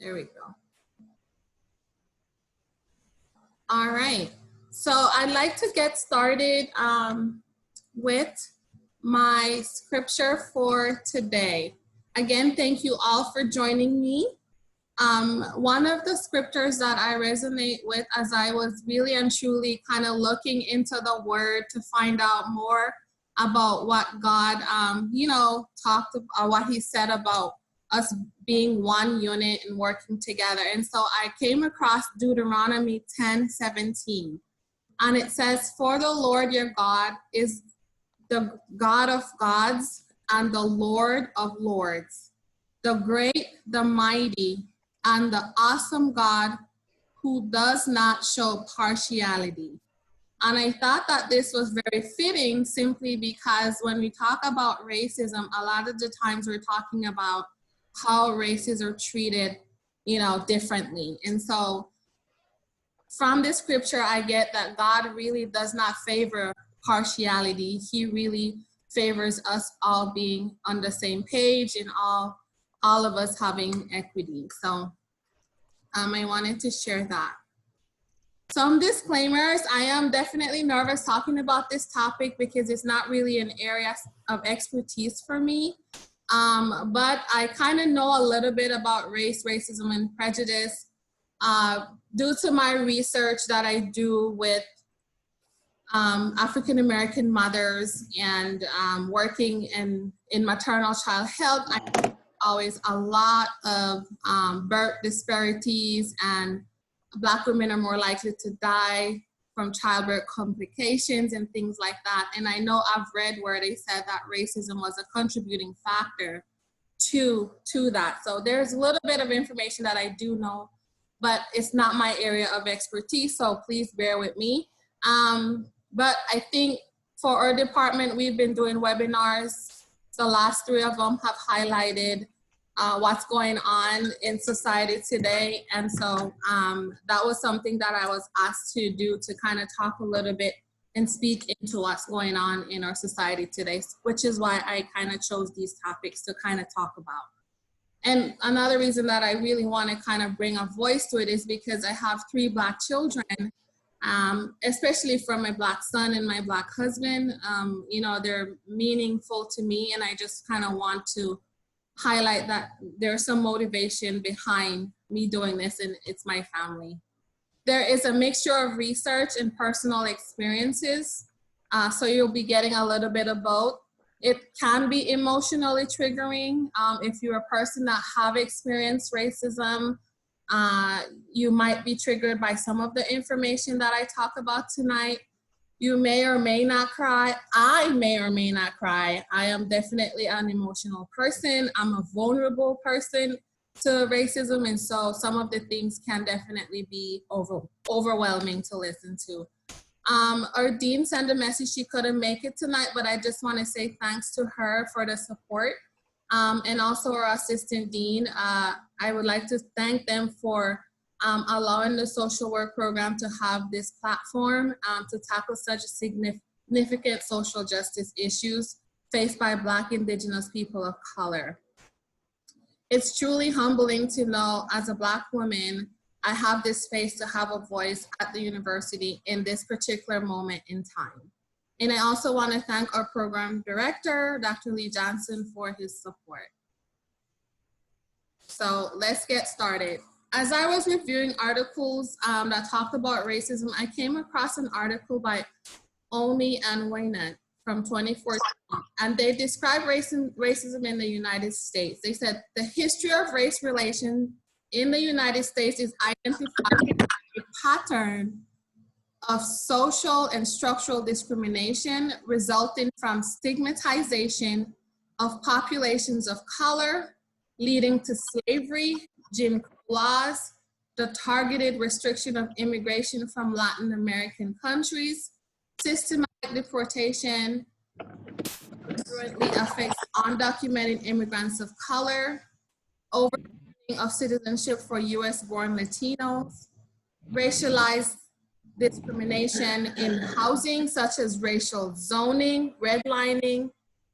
There we go. All right. So I'd like to get started with my scripture for today. Again, thank you all for joining me. One of the scriptures that I resonate with as I was really and truly kind of looking into the word to find out more about what God, talked about, what he said about us being one unit and working together. And so I came across Deuteronomy 10:17. And it says, "For the Lord your God is the God of gods and the Lord of lords, the great, the mighty, and the awesome God who does not show partiality." And I thought that this was very fitting simply because when we talk about racism, a lot of the times we're talking about how races are treated, differently. And so from this scripture, I get that God really does not favor partiality. He really favors us all being on the same page and all of us having equity. So I wanted to share that. Some disclaimers. I am definitely nervous talking about this topic because it's not really an area of expertise for me. But I kind of know a little bit about race, racism, and prejudice due to my research that I do with African-American mothers and working in maternal child health. I always a lot of birth disparities, and Black women are more likely to die from childbirth complications and things like that. And I know I've read where they said that racism was a contributing factor to that. So there's a little bit of information that I do know, but it's not my area of expertise, so please bear with me. But I think for our department, we've been doing webinars. The last 3 of them have highlighted what's going on in society today. And so that was something that I was asked to do, to kind of talk a little bit and speak into what's going on in our society today, which is why I kind of chose these topics to kind of talk about. And another reason that I really want to kind of bring a voice to it is because I have 3 Black children, especially from my Black son and my Black husband. They're meaningful to me, and I just kind of want to highlight that there's some motivation behind me doing this, and it's my family. There is a mixture of research and personal experiences, so you'll be getting a little bit of both. It can be emotionally triggering. If you're a person that have experienced racism, you might be triggered by some of the information that I talk about tonight. You may or may not cry. I may or may not cry. I am definitely an emotional person. I'm a vulnerable person to racism, and so some of the things can definitely be overwhelming to listen to. Our dean sent a message. She couldn't make it tonight, but I just want to say thanks to her for the support. And also our assistant dean. I would like to thank them for allowing the social work program to have this platform to tackle such significant social justice issues faced by Black, Indigenous people of color. It's truly humbling to know, as a Black woman, I have this space to have a voice at the university in this particular moment in time. And I also want to thank our program director, Dr. Lee Johnson, for his support. So let's get started. As I was reviewing articles that talked about racism, I came across an article by Omi and Waynant from 2014, and they described racism in the United States. They said the history of race relations in the United States is identified a pattern of social and structural discrimination resulting from stigmatization of populations of color, leading to slavery, Jim Crow laws, the targeted restriction of immigration from Latin American countries, systematic deportation currently affects undocumented immigrants of color, overturning of citizenship for US-born Latinos, racialized discrimination in housing, such as racial zoning, redlining,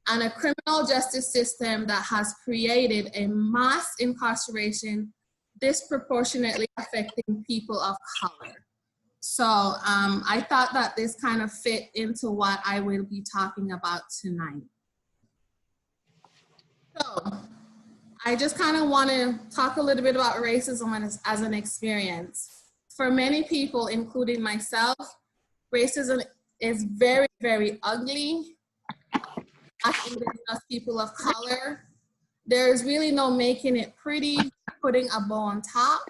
and a criminal justice system that has created a mass incarceration disproportionately affecting people of color. So I thought that this kind of fit into what I will be talking about tonight. So I just kind of want to talk a little bit about racism as an experience. For many people, including myself, racism is very, very ugly. Black, Indigenous people of color, there's really no making it pretty, putting a bow on top.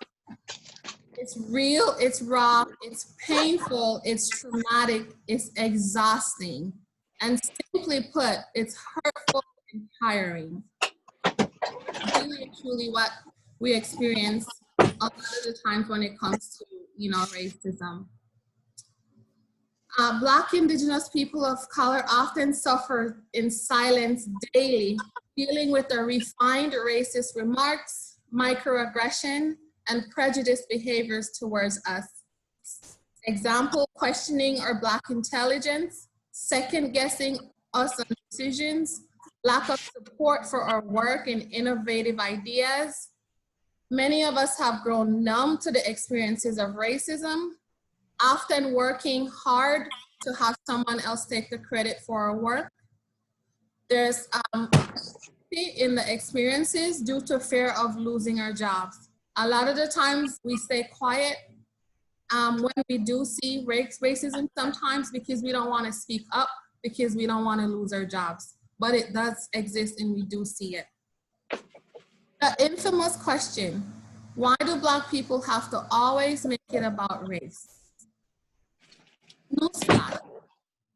It's real, it's raw, it's painful, it's traumatic, it's exhausting. And simply put, it's hurtful and tiring. Really and truly what we experience a lot of the times when it comes to, racism. Black, Indigenous people of color often suffer in silence daily, dealing with the refined racist remarks, microaggression, and prejudice behaviors towards us. Example, questioning our Black intelligence, second guessing us on decisions, lack of support for our work and innovative ideas. Many of us have grown numb to the experiences of racism, often working hard to have someone else take the credit for our work. There's in the experiences due to fear of losing our jobs. A lot of the times we stay quiet when we do see racism sometimes because we don't want to speak up, because we don't want to lose our jobs. But it does exist and we do see it. The infamous question, why do Black people have to always make it about race? Newsflash,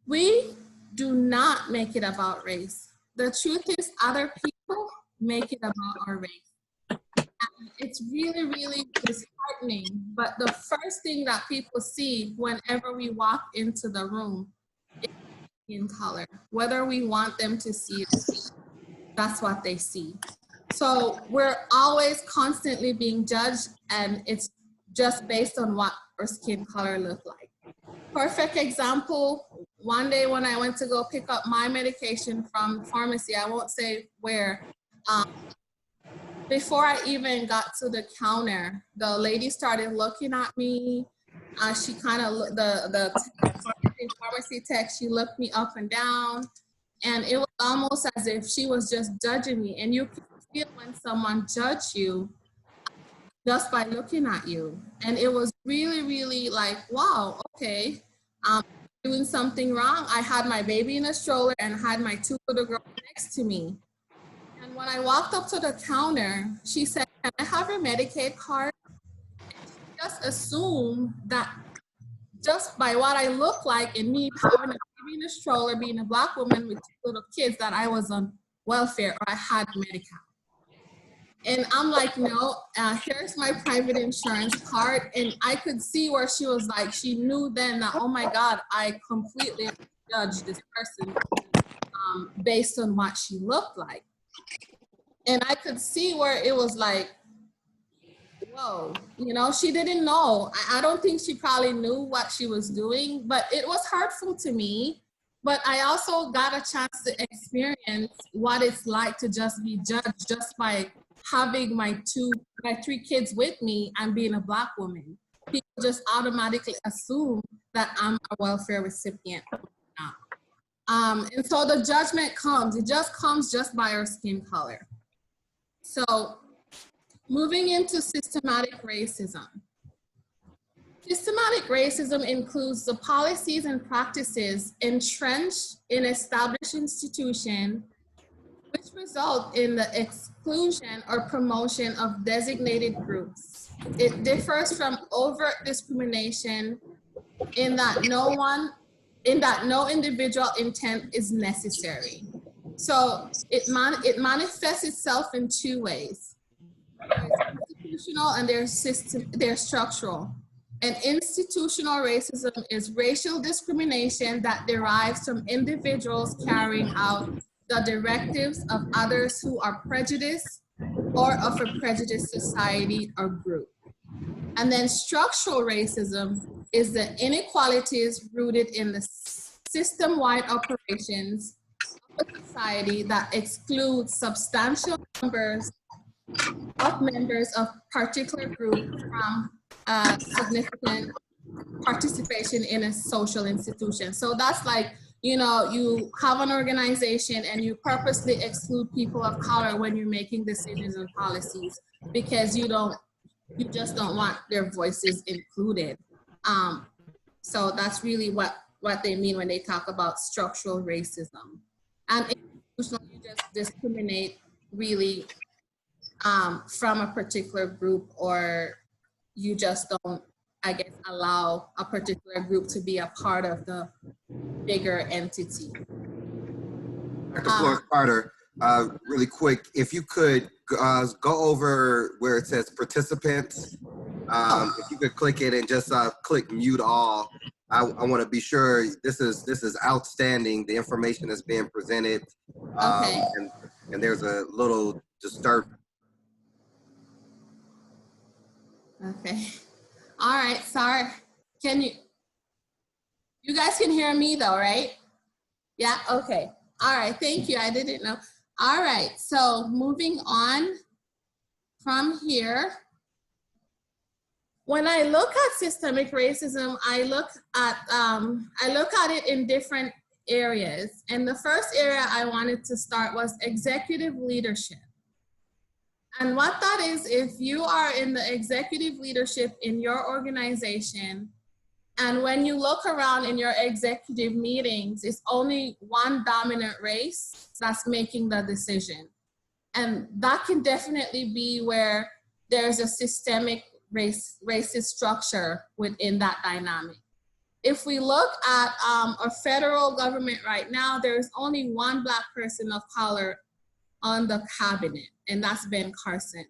we do not make it about race. The truth is other people make it about our race. And it's really, really disheartening, but the first thing that people see whenever we walk into the room is skin color. Whether we want them to see it, that's what they see. So we're always constantly being judged, and it's just based on what our skin color look like. Perfect example, one day when I went to go pick up my medication from the pharmacy, I won't say where, before I even got to the counter, the lady started looking at me. She kind of, the pharmacy tech, she looked me up and down, and it was almost as if she was just judging me. And you can feel when someone judges you just by looking at you. And it was really, really like, wow, okay, I'm doing something wrong. I had my baby in a stroller and had my two little girls next to me. And when I walked up to the counter, she said, can I have your Medicaid card? And she just assumed that just by what I look like and me having a baby in a stroller, being a Black woman with two little kids, that I was on welfare or I had Medicaid. And I'm like, no, here's my private insurance card. And I could see where she was like, she knew then that, oh my God, I completely judged this person based on what she looked like. And I could see where it was like, whoa, she didn't know. I don't think she probably knew what she was doing, but it was hurtful to me. But I also got a chance to experience what it's like to just be judged just by having my three kids with me and being a Black woman. People just automatically assume that I'm a welfare recipient. And so the judgment comes, it just comes just by our skin color. So moving into systematic racism. Systematic racism includes the policies and practices entrenched in established institutions which result in the exclusion or promotion of designated groups. It differs from overt discrimination in that no individual intent is necessary. So it manifests itself in two ways. There's institutional and there's structural. And institutional racism is racial discrimination that derives from individuals carrying out the directives of others who are prejudiced or of a prejudiced society or group. And then structural racism is the inequalities rooted in the system-wide operations of a society that excludes substantial numbers of members of particular group from significant participation in a social institution. So that's like, you know, you have an organization and you purposely exclude people of color when you're making decisions and policies because you just don't want their voices included. So that's really what they mean when they talk about structural racism. And institutionally, you just discriminate really from a particular group, or you just don't, I guess, allow a particular group to be a part of the bigger entity. Dr. Flores-Carter, really quick, if you could go over where it says participants, if you could click it and just click mute all. I want to be sure this is outstanding, the information that's being presented. Okay. And there's a little disturbance. Okay. All right. Sorry. You guys can hear me though, right? Yeah. Okay. All right. Thank you. I didn't know. All right. So moving on from here. When I look at systemic racism, I look at it in different areas. And the first area I wanted to start was executive leadership. And what that is, if you are in the executive leadership in your organization, and when you look around in your executive meetings, it's only one dominant race that's making the decision. And that can definitely be where there's a systemic racist structure within that dynamic. If we look at a federal government right now, there's only one Black person of color on the cabinet, and that's Ben Carson.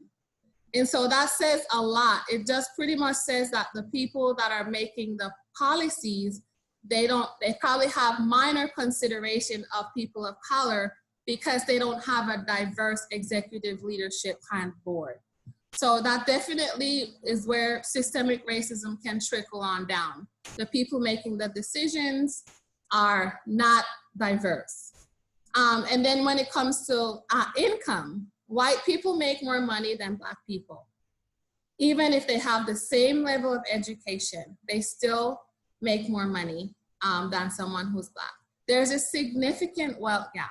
And so that says a lot. It just pretty much says that the people that are making the policies, they probably have minor consideration of people of color because they don't have a diverse executive leadership kind of board. So that definitely is where systemic racism can trickle on down. The people making the decisions are not diverse. And then when it comes to income, white people make more money than Black people. Even if they have the same level of education, they still make more money than someone who's Black. There's a significant wealth gap.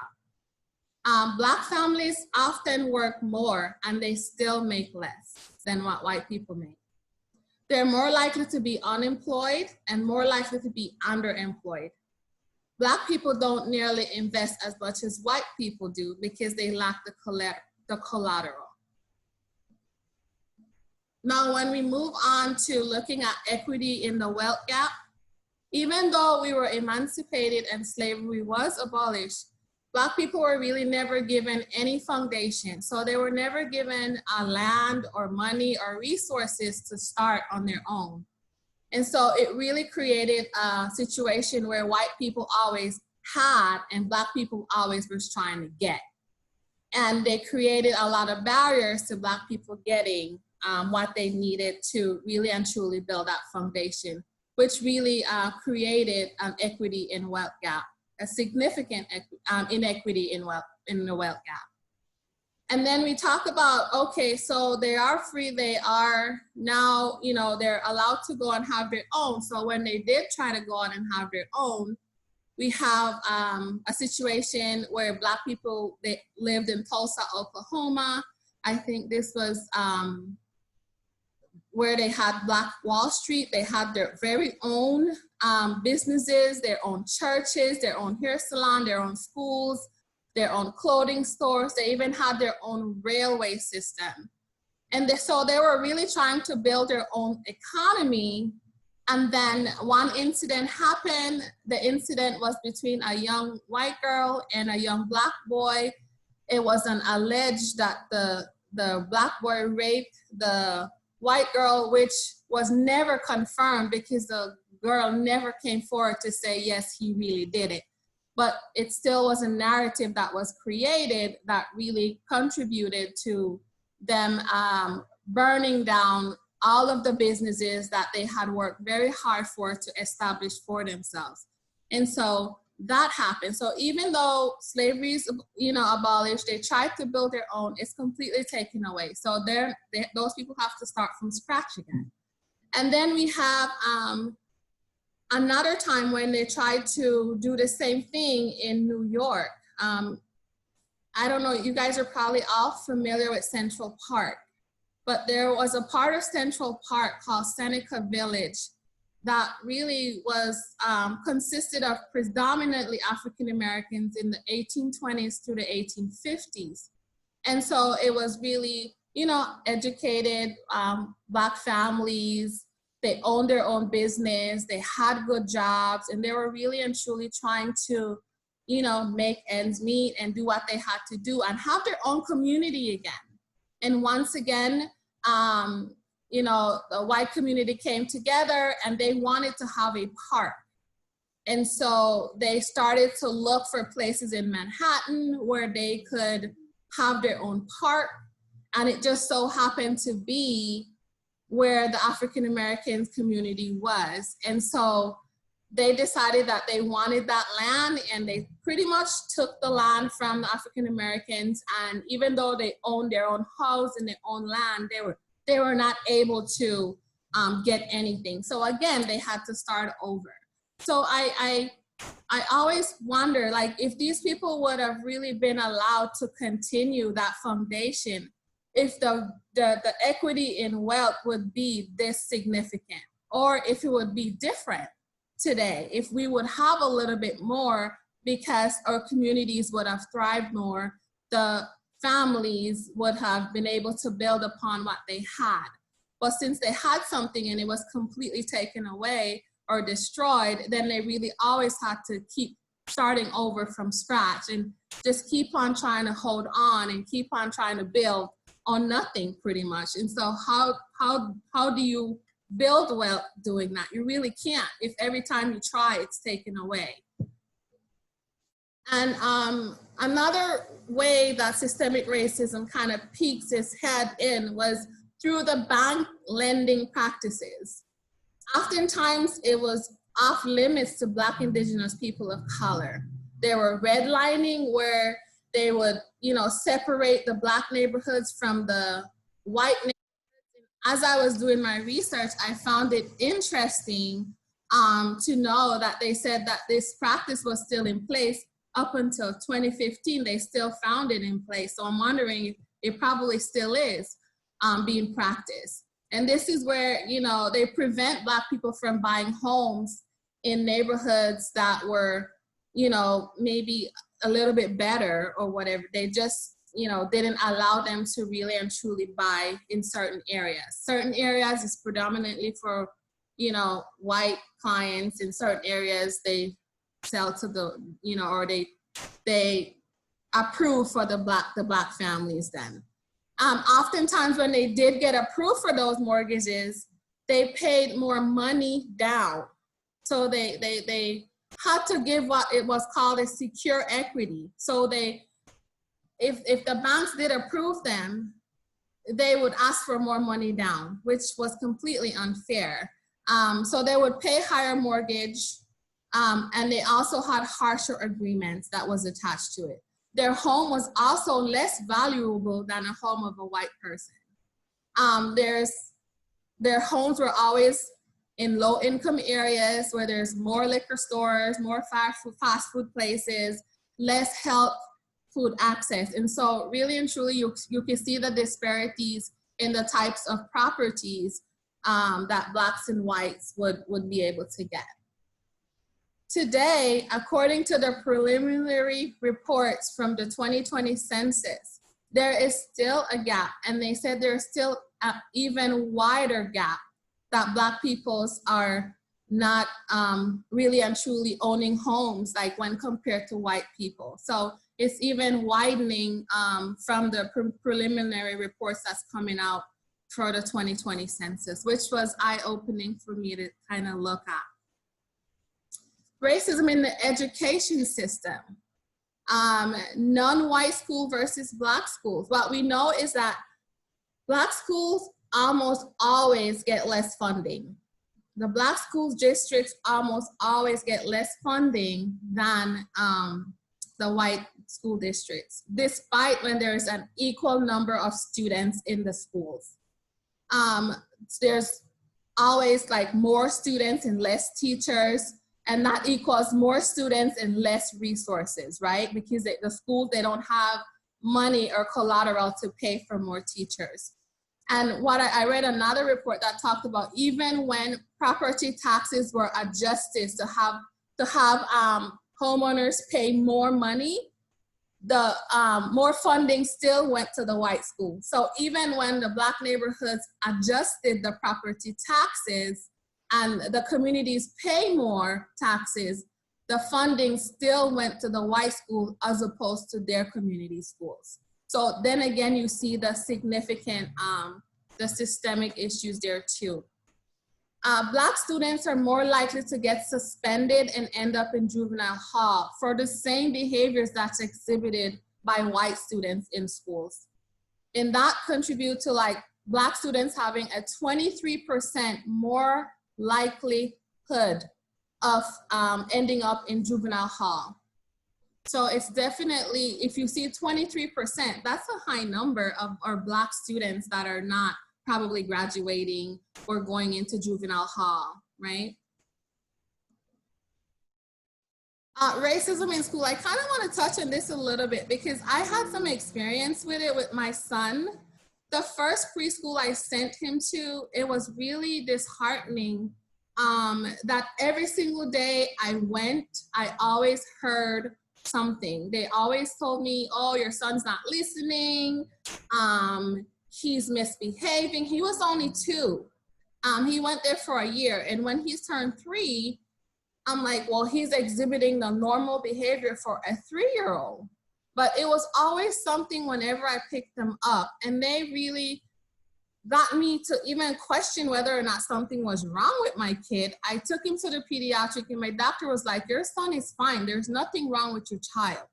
Black families often work more and they still make less than what white people make. They're more likely to be unemployed and more likely to be underemployed. Black people don't nearly invest as much as white people do because they lack the collateral. Now, when we move on to looking at equity in the wealth gap, even though we were emancipated and slavery was abolished, Black people were really never given any foundation. So they were never given land or money or resources to start on their own. And so it really created a situation where white people always had and Black people always was trying to get. And they created a lot of barriers to Black people getting what they needed to really and truly build that foundation, which really created equity in wealth gap, a significant inequity in the wealth gap. And then we talk about, okay, so they are free, they are now, you know, they're allowed to go and have their own. So when they did try to go on and have their own, we have a situation where Black people, they lived in Tulsa, Oklahoma. I think this was where they had Black Wall Street. They had their very own businesses, their own churches, their own hair salon, their own schools, their own clothing stores. They even had their own railway system. And so they were really trying to build their own economy. And then one incident happened. The incident was between a young white girl and a young Black boy. It was alleged that the Black boy raped the white girl, which was never confirmed because the girl never came forward to say, yes, he really did it. But it still was a narrative that was created that really contributed to them burning down all of the businesses that they had worked very hard for to establish for themselves. And so that happened. So even though slavery is, you know, abolished, they tried to build their own, it's completely taken away. So those people have to start from scratch again. And then we have another time when they tried to do the same thing in New York. I don't know, you guys are probably all familiar with Central Park, but there was a part of Central Park called Seneca Village that really was consisted of predominantly African Americans in the 1820s through the 1850s. And so it was really, you know, educated Black families. They owned their own business, they had good jobs, and they were really and truly trying to, you know, make ends meet and do what they had to do and have their own community again. And once again, you know, the white community came together and they wanted to have a park. And so they started to look for places in Manhattan where they could have their own park. And it just so happened to be where the African American community was. And so they decided that they wanted that land, and they pretty much took the land from the African Americans. And even though they owned their own house and their own land, they were not able to get anything. So again, they had to start over. So I always wonder, like, if these people would have really been allowed to continue that foundation, if the equity in wealth would be this significant, or if it would be different today, if we would have a little bit more, because our communities would have thrived more, the families would have been able to build upon what they had. But since they had something and it was completely taken away or destroyed, then they really always had to keep starting over from scratch and just keep on trying to hold on and keep on trying to build on nothing, pretty much. And so how do you build wealth doing that? You really can't, if every time you try, it's taken away. And another way that systemic racism kind of peeks its head in was through the bank lending practices. Oftentimes it was off limits to Black, Indigenous people of color. There were redlining where they would, you know, separate the Black neighborhoods from the white neighborhoods. As I was doing my research, I found it interesting to know that they said that this practice was still in place up until 2015. They still found it in place. So I'm wondering if it probably still is being practiced. And this is where, you know, they prevent Black people from buying homes in neighborhoods that were, you know, maybe a little bit better or whatever. They just, you know, didn't allow them to really and truly buy in certain areas. Certain areas is predominantly for, you know, white clients. In certain areas, they sell to the, you know, or they approve for the black families then. Oftentimes when they did get approved for those mortgages, they paid more money down. So they had to give what it was called a secure equity. So if the banks did approve them, they would ask for more money down, which was completely unfair. So they would pay higher mortgage, and they also had harsher agreements that was attached to it. Their home was also less valuable than a home of a white person. Their homes were always in low-income areas where there's more liquor stores, more fast food places, less health food access. And so really and truly, you can see the disparities in the types of properties that Blacks and whites would be able to get. Today, according to the preliminary reports from the 2020 census, there is still a gap, and they said there's still an even wider gap that Black peoples are not really and truly owning homes, like when compared to white people. So it's even widening from the preliminary reports that's coming out for the 2020 census, which was eye-opening for me to kind of look at. Racism in the education system. Non-white school versus Black schools. What we know is that Black schools almost always get less funding. the Black school districts almost always get less funding than the white school districts, despite when there's an equal number of students in the schools. There's always like more students and less teachers, and that equals more students and less resources, right? Because the schools, they don't have money or collateral to pay for more teachers. And what I read another report that talked about, even when property taxes were adjusted to have homeowners pay more money, the more funding still went to the white school. So even when the Black neighborhoods adjusted the property taxes and the communities pay more taxes, the funding still went to the white school as opposed to their community schools. So then again, you see the significant, the systemic issues there too. Black students are more likely to get suspended and end up in juvenile hall for the same behaviors that's exhibited by white students in schools. And that contribute to like Black students having a 23% more likelihood of ending up in juvenile hall. So it's definitely, if you see 23%, that's a high number of our Black students that are not probably graduating or going into juvenile hall, right? Racism in school, I kind of want to touch on this a little bit because I had some experience with it with my son. The first preschool I sent him to, it was really disheartening that every single day I went, I always heard something. They always told me, oh, your son's not listening. He's misbehaving. He was only 2. He went there for a year. And when he's turned 3, I'm like, well, he's exhibiting the normal behavior for a 3-year-old. But it was always something whenever I picked them up. And they really got me to even question whether or not something was wrong with my kid. I took him to the pediatric and my doctor was like, your son is fine. There's nothing wrong with your child.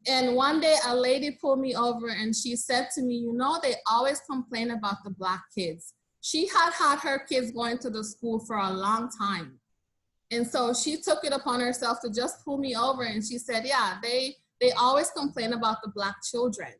And one day a lady pulled me over and she said to me, you know, they always complain about the Black kids. She had had her kids going to the school for a long time. And so she took it upon herself to just pull me over and she said, yeah, they always complain about the Black children.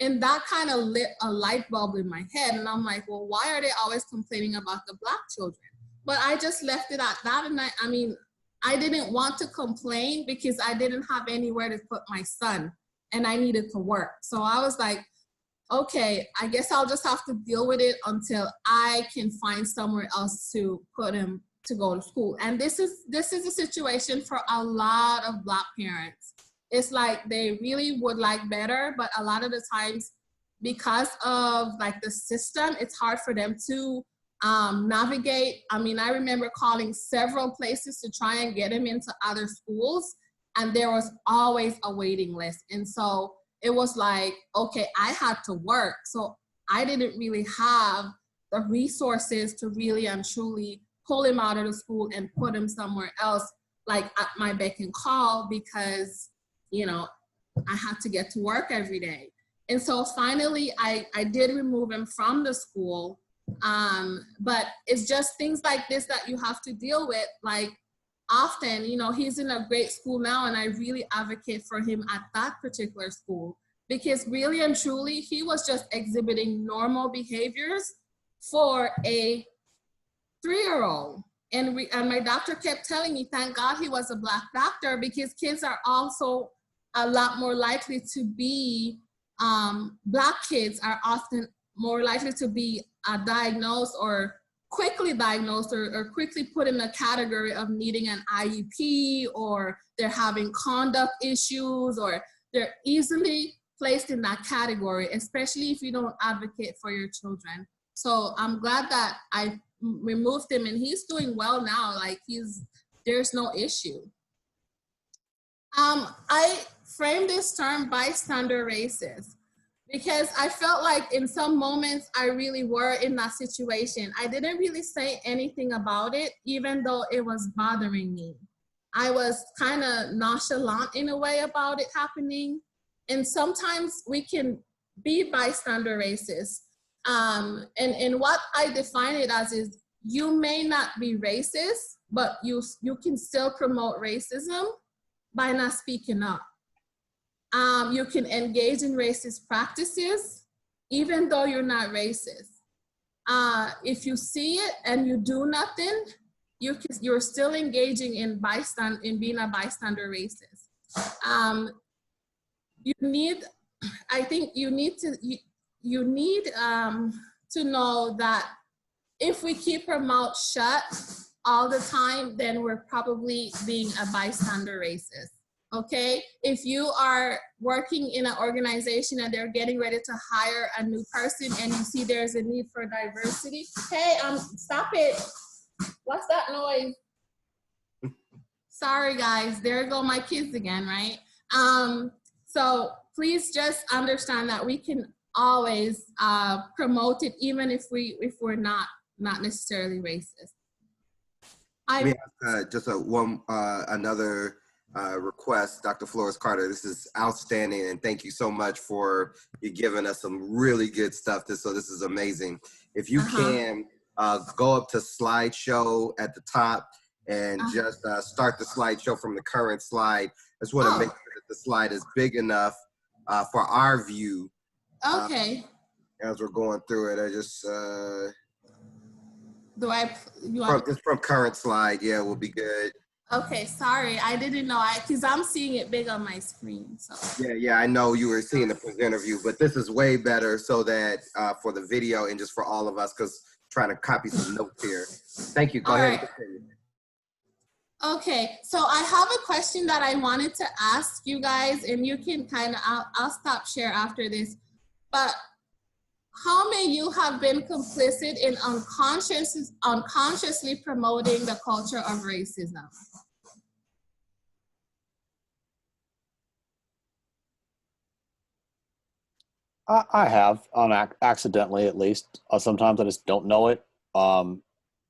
And that kind of lit a light bulb in my head. And I'm like, well, why are they always complaining about the Black children? But I just left it at that. And I mean, I didn't want to complain because I didn't have anywhere to put my son and I needed to work. So I was like, okay, I guess I'll just have to deal with it until I can find somewhere else to put him to go to school. And this is a situation for a lot of Black parents. It's like they really would like better, but a lot of the times because of like the system, it's hard for them to navigate. I mean, I remember calling several places to try and get him into other schools, and there was always a waiting list. And so it was like, okay, I had to work. So I didn't really have the resources to really and truly pull him out of the school and put him somewhere else, like at my beck and call, because, you know, I had to get to work every day. And so finally I did remove him from the school. But it's just things like this that you have to deal with. Like often, you know, he's in a great school now and I really advocate for him at that particular school because really and truly, he was just exhibiting normal behaviors for a 3-year-old. And my doctor kept telling me, thank God he was a Black doctor because kids are also a lot more likely to be, Black kids are often more likely to be diagnosed or quickly diagnosed or quickly put in a category of needing an IEP, or they're having conduct issues, or they're easily placed in that category, especially if you don't advocate for your children. So I'm glad that I removed him and he's doing well now. Like there's no issue. I framed this term bystander racist because I felt like in some moments I really were in that situation. I didn't really say anything about it, even though it was bothering me. I was kind of nonchalant in a way about it happening. And sometimes we can be bystander racist. And what I define it as is you may not be racist, but you can still promote racism by not speaking up. You can engage in racist practices, even though you're not racist. If you see it and you do nothing, you're still engaging in being a bystander racist. I think you need to know that if we keep our mouth shut all the time, then we're probably being a bystander racist. Okay, if you are working in an organization and they're getting ready to hire a new person and you see there's a need for diversity, hey, stop it. What's that noise? Sorry guys, there go my kids again, right? So please just understand that we can always promote it, even if we're not necessarily racist. We have just another request, Dr. Flores-Carter. This is outstanding, and thank you so much for you giving us some really good stuff. This is amazing. If you can go up to slideshow at the top and just start the slideshow from the current slide. I just want to make sure that the slide is big enough for our view. Okay. As we're going through it, I just just from current slide, yeah, will be good. Okay, sorry, I didn't know, because I'm seeing it big on my screen. So yeah, I know you were seeing the presenter view, but this is way better so that for the video and just for all of us, because trying to copy some notes here. Thank you. Go ahead. Okay, so I have a question that I wanted to ask you guys, and you can kind of, I'll stop share after this, but how may you have been complicit in unconsciously promoting the culture of racism? I have, accidentally at least. Sometimes I just don't know it.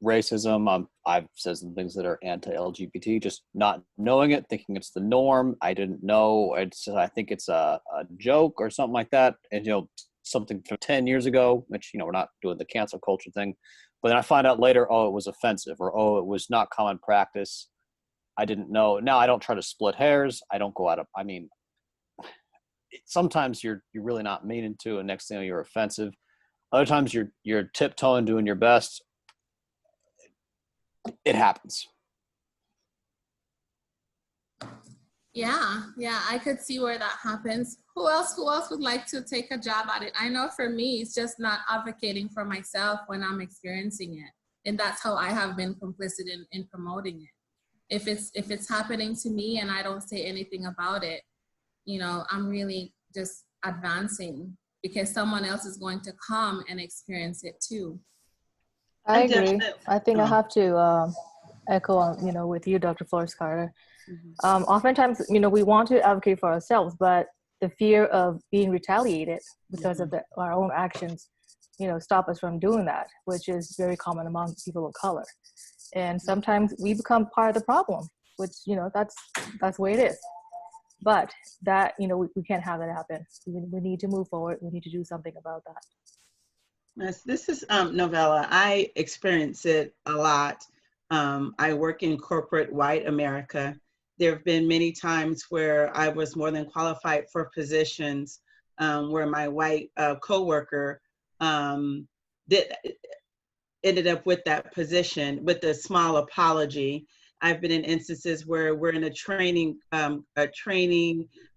Racism, I've said some things that are anti-LGBT, just not knowing it, thinking it's the norm. I didn't know. I think it's a joke or something like that. And, something from 10 years ago, which, we're not doing the cancel culture thing. But then I find out later, oh, it was offensive, or, oh, it was not common practice. I didn't know. Now I don't try to split hairs. I don't go out of, sometimes you're really not meaning to, and next thing you know, you're offensive. Other times you're tiptoeing, doing your best. It happens. Yeah, I could see where that happens. Who else would like to take a job at it? I know for me, it's just not advocating for myself when I'm experiencing it. And that's how I have been complicit in promoting it. If it's happening to me and I don't say anything about it, I'm really just advancing, because someone else is going to come and experience it too. I agree. I think I have to echo on, with you, Dr. Flores-Carter. Mm-hmm. Oftentimes, we want to advocate for ourselves, but the fear of being retaliated because of our own actions, stop us from doing that, which is very common among people of color. And sometimes we become part of the problem, which, that's the way it is. But that, we can't have that happen. We need to move forward. We need to do something about that. Yes, this is Novella. I experience it a lot. I work in corporate white America. There have been many times where I was more than qualified for positions where my white coworker ended up with that position with a small apology. I've been in instances where we're in a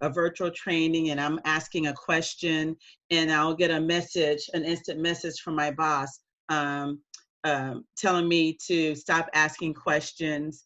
virtual training, and I'm asking a question, and I'll get an instant message from my boss telling me to stop asking questions.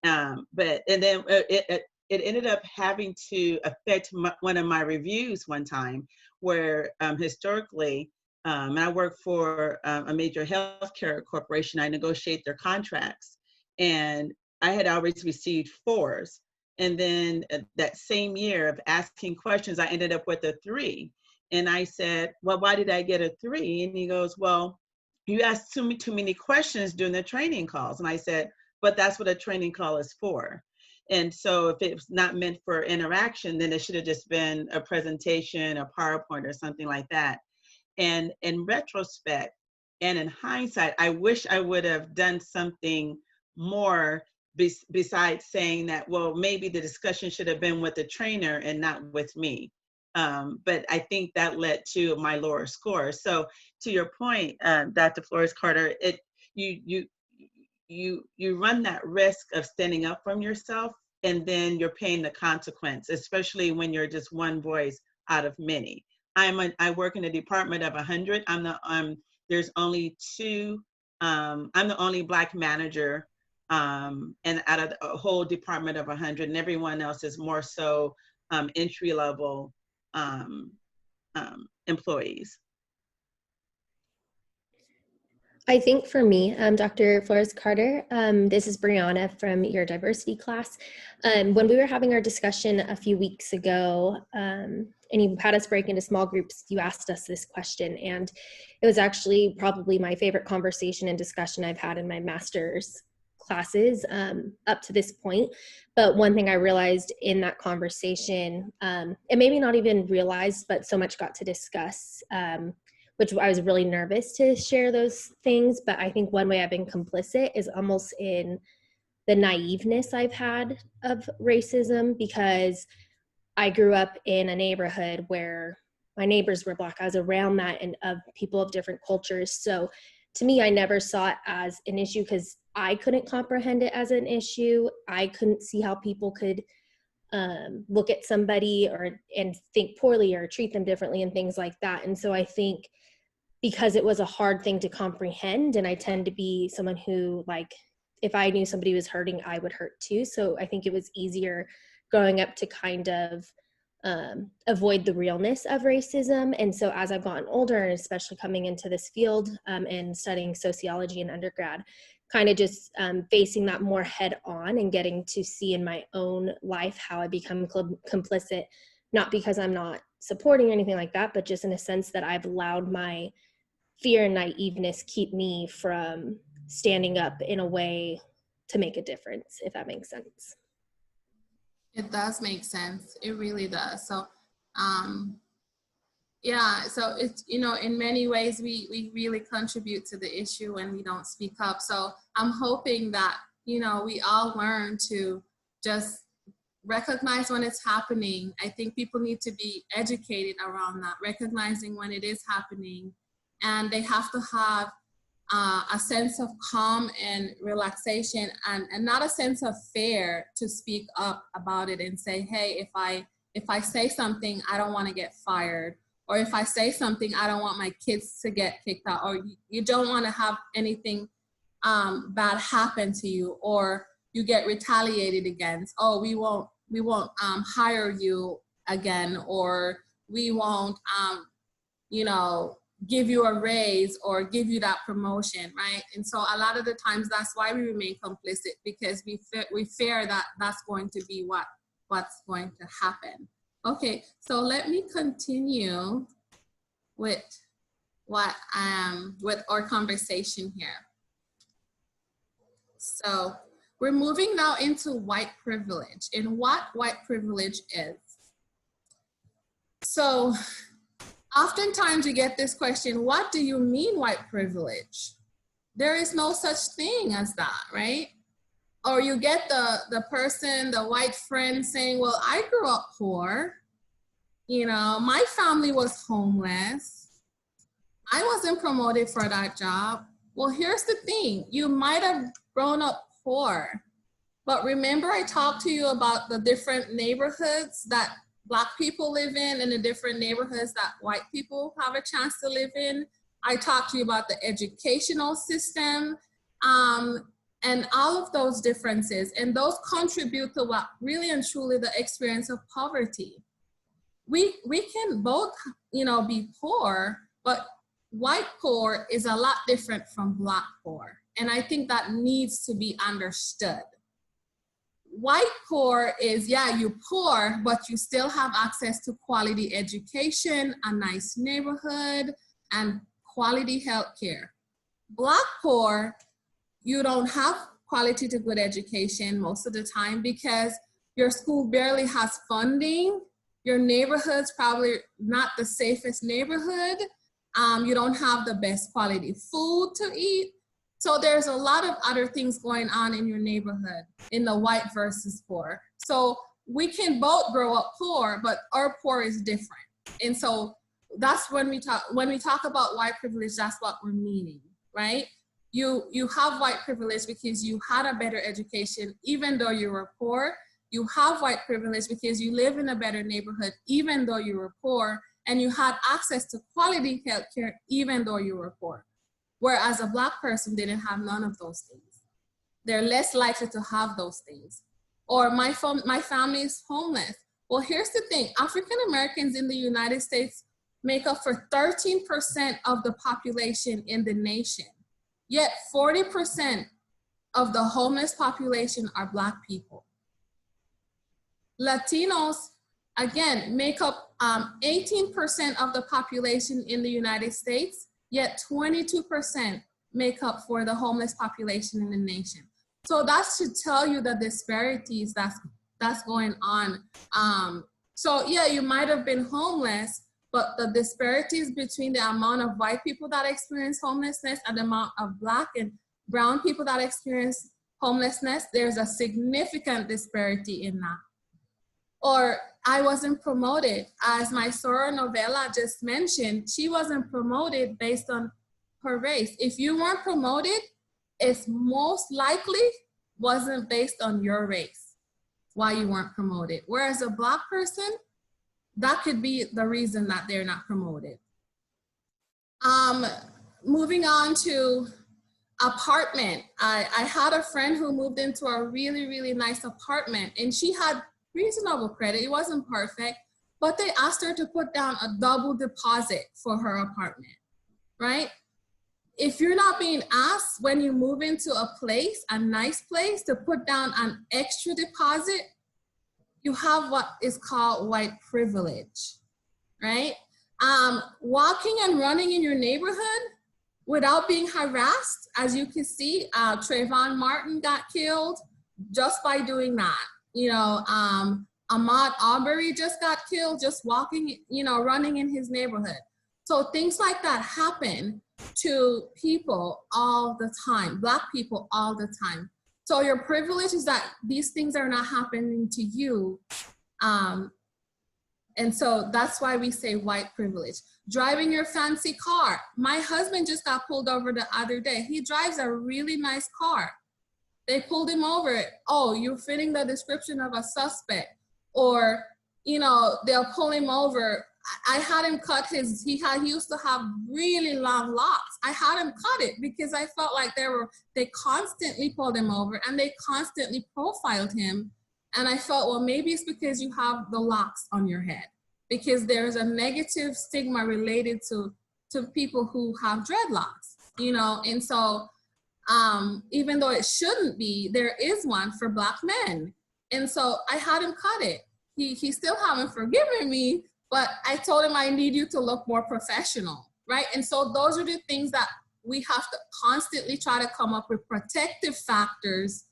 Then it ended up having to affect one of my reviews one time, where historically, and I work for a major healthcare corporation. I negotiate their contracts, and I had always received 4s. And then that same year of asking questions, I ended up with a 3. And I said, well, why did I get a 3? And he goes, well, you asked too many questions during the training calls. And I said, but that's what a training call is for. And so if it's not meant for interaction, then it should have just been a presentation, a PowerPoint or something like that. And in retrospect, And in hindsight, I wish I would have done something more besides saying that, well, maybe the discussion should have been with the trainer and not with me. But I think that led to my lower score. So to your point, Dr. Flores-Carter, you run that risk of standing up from yourself, and then you're paying the consequence, especially when you're just one voice out of many. I work in a department of 100. There's only two. I'm the only Black manager, and out of a whole department of 100, and everyone else is more so entry level employees. I think for me, Dr. Flores-Carter, this is Brianna from your diversity class. When we were having our discussion a few weeks ago, and you had us break into small groups, you asked us this question, and it was actually probably my favorite conversation and discussion I've had in my master's classes up to this point. But one thing I realized in that conversation, and maybe not even realized, but so much got to discuss, which I was really nervous to share those things. But I think one way I've been complicit is almost in the naiveness I've had of racism, because I grew up in a neighborhood where my neighbors were Black. I was around that and of people of different cultures. So to me, I never saw it as an issue because I couldn't comprehend it as an issue. I couldn't see how people could look at somebody and think poorly or treat them differently and things like that. And so I think because it was a hard thing to comprehend, and I tend to be someone who, like, if I knew somebody was hurting, I would hurt too. So I think it was easier growing up to kind of avoid the realness of racism. And so as I've gotten older, and especially coming into this field and studying sociology in undergrad, kind of just facing that more head on and getting to see in my own life how I become complicit, not because I'm not supporting or anything like that, but just in a sense that I've allowed my fear and naiveness keep me from standing up in a way to make a difference, if that makes sense. It does make sense. It really does. So, yeah, so it's, you know, in many ways, we really contribute to the issue when we don't speak up. So I'm hoping that, you know, we all learn to just recognize when it's happening. I think people need to be educated around that, recognizing when it is happening. And they have to have a sense of calm and relaxation, and not a sense of fear to speak up about it and say, hey, if I say something, I don't want to get fired. Or if I say something, I don't want my kids to get kicked out. Or you don't want to have anything bad happen to you, or you get retaliated against. Oh, we won't hire you again, or we won't, you know, give you a raise or give you that promotion, right? And so a lot of the times that's why we remain complicit, because we fear that that's going to be what's going to happen. Okay, so let me continue with with our conversation here. So we're moving now into white privilege and what white privilege is. So oftentimes you get this question, what do you mean white privilege? There is no such thing as that, right? Or you get the person, the white friend saying, well, I grew up poor. You know, my family was homeless. I wasn't promoted for that job. Well, here's the thing. You might have grown up poor, but remember I talked to you about the different neighborhoods that Black people live in and the different neighborhoods that white people have a chance to live in. I talked to you about the educational system and all of those differences. And those contribute to what really and truly the experience of poverty. We can both, you know, be poor, but white poor is a lot different from Black poor. And I think that needs to be understood. White poor is, yeah, you're poor, but you still have access to quality education, a nice neighborhood, and quality healthcare. Black poor, you don't have quality to good education most of the time because your school barely has funding. Your neighborhood's probably not the safest neighborhood. You don't have the best quality food to eat. So there's a lot of other things going on in your neighborhood in the white versus poor. So we can both grow up poor, but our poor is different. And so that's when we talk about white privilege, that's what we're meaning, right? You have white privilege because you had a better education, even though you were poor. You have white privilege because you live in a better neighborhood, even though you were poor, and you had access to quality healthcare, even though you were poor. Whereas a Black person didn't have none of those things. They're less likely to have those things. Or my family is homeless. Well, here's the thing. African Americans in the United States make up for 13% of the population in the nation. Yet 40% of the homeless population are Black people. Latinos, again, make up 18% of the population in the United States, yet 22% make up for the homeless population in the nation. So that should tell you the disparities that's going on. So yeah, you might have been homeless, but the disparities between the amount of white people that experience homelessness and the amount of Black and brown people that experience homelessness, there's a significant disparity in that. Or I wasn't promoted. As my Sora novella just mentioned, she wasn't promoted based on her race. If you weren't promoted, it's most likely wasn't based on your race, why you weren't promoted. Whereas a Black person, that could be the reason that they're not promoted. Moving on to apartment. I had a friend who moved into a really, really nice apartment, and she had reasonable credit. It wasn't perfect, but they asked her to put down a double deposit for her apartment, right? If you're not being asked when you move into a place, a nice place, to put down an extra deposit, you have what is called white privilege, right? Walking and running in your neighborhood without being harassed, as you can see, Trayvon Martin got killed just by doing that. You know, Ahmaud Arbery just got killed just walking, you know, running in his neighborhood. So things like that happen to people all the time, Black people all the time. So your privilege is that these things are not happening to you. And so that's why we say white privilege. Driving your fancy car. My husband just got pulled over the other day. He drives a really nice car. They pulled him over. Oh, you're fitting the description of a suspect. Or, you know, they'll pull him over. I had him cut his, he used to have really long locks. I had him cut it because I felt like they constantly pulled him over and they constantly profiled him. And I felt, well, maybe it's because you have the locks on your head, because there's a negative stigma related to people who have dreadlocks, you know? And so, even though it shouldn't be, there is one for Black men. And so I had him cut it. He still haven't forgiven me, but I told him I need you to look more professional, right? And so those are the things that we have to constantly try to come up with protective factors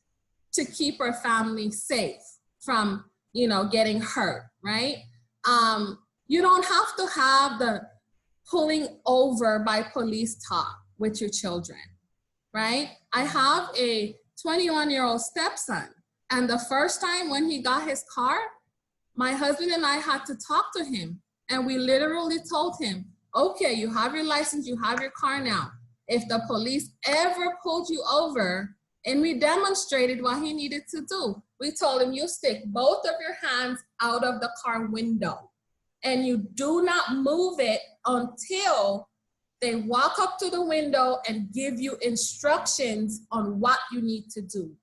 to keep our family safe from, you know, getting hurt, right? You don't have to have the pulling over by police talk with your children, right? I have a 21-year-old stepson, and the first time when he got his car, my husband and I had to talk to him, and we literally told him, okay, you have your license, you have your car now. If the police ever pulled you over, and we demonstrated what he needed to do. We told him, you stick both of your hands out of the car window, and you do not move it until they walk up to the window and give you instructions on what you need to do.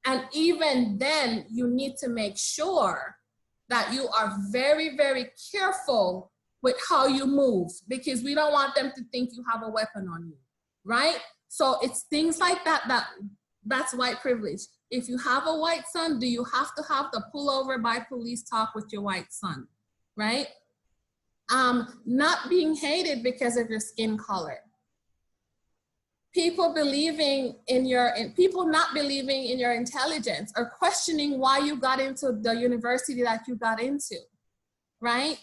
And even then, you need to make sure that you are very, very careful with how you move, because we don't want them to think you have a weapon on you, right? So it's things like that, that's white privilege. If you have a white son, do you have to have the pullover by police talk with your white son, right? Not being hated because of your skin color. People not believing in your intelligence or questioning why you got into the university that you got into, right?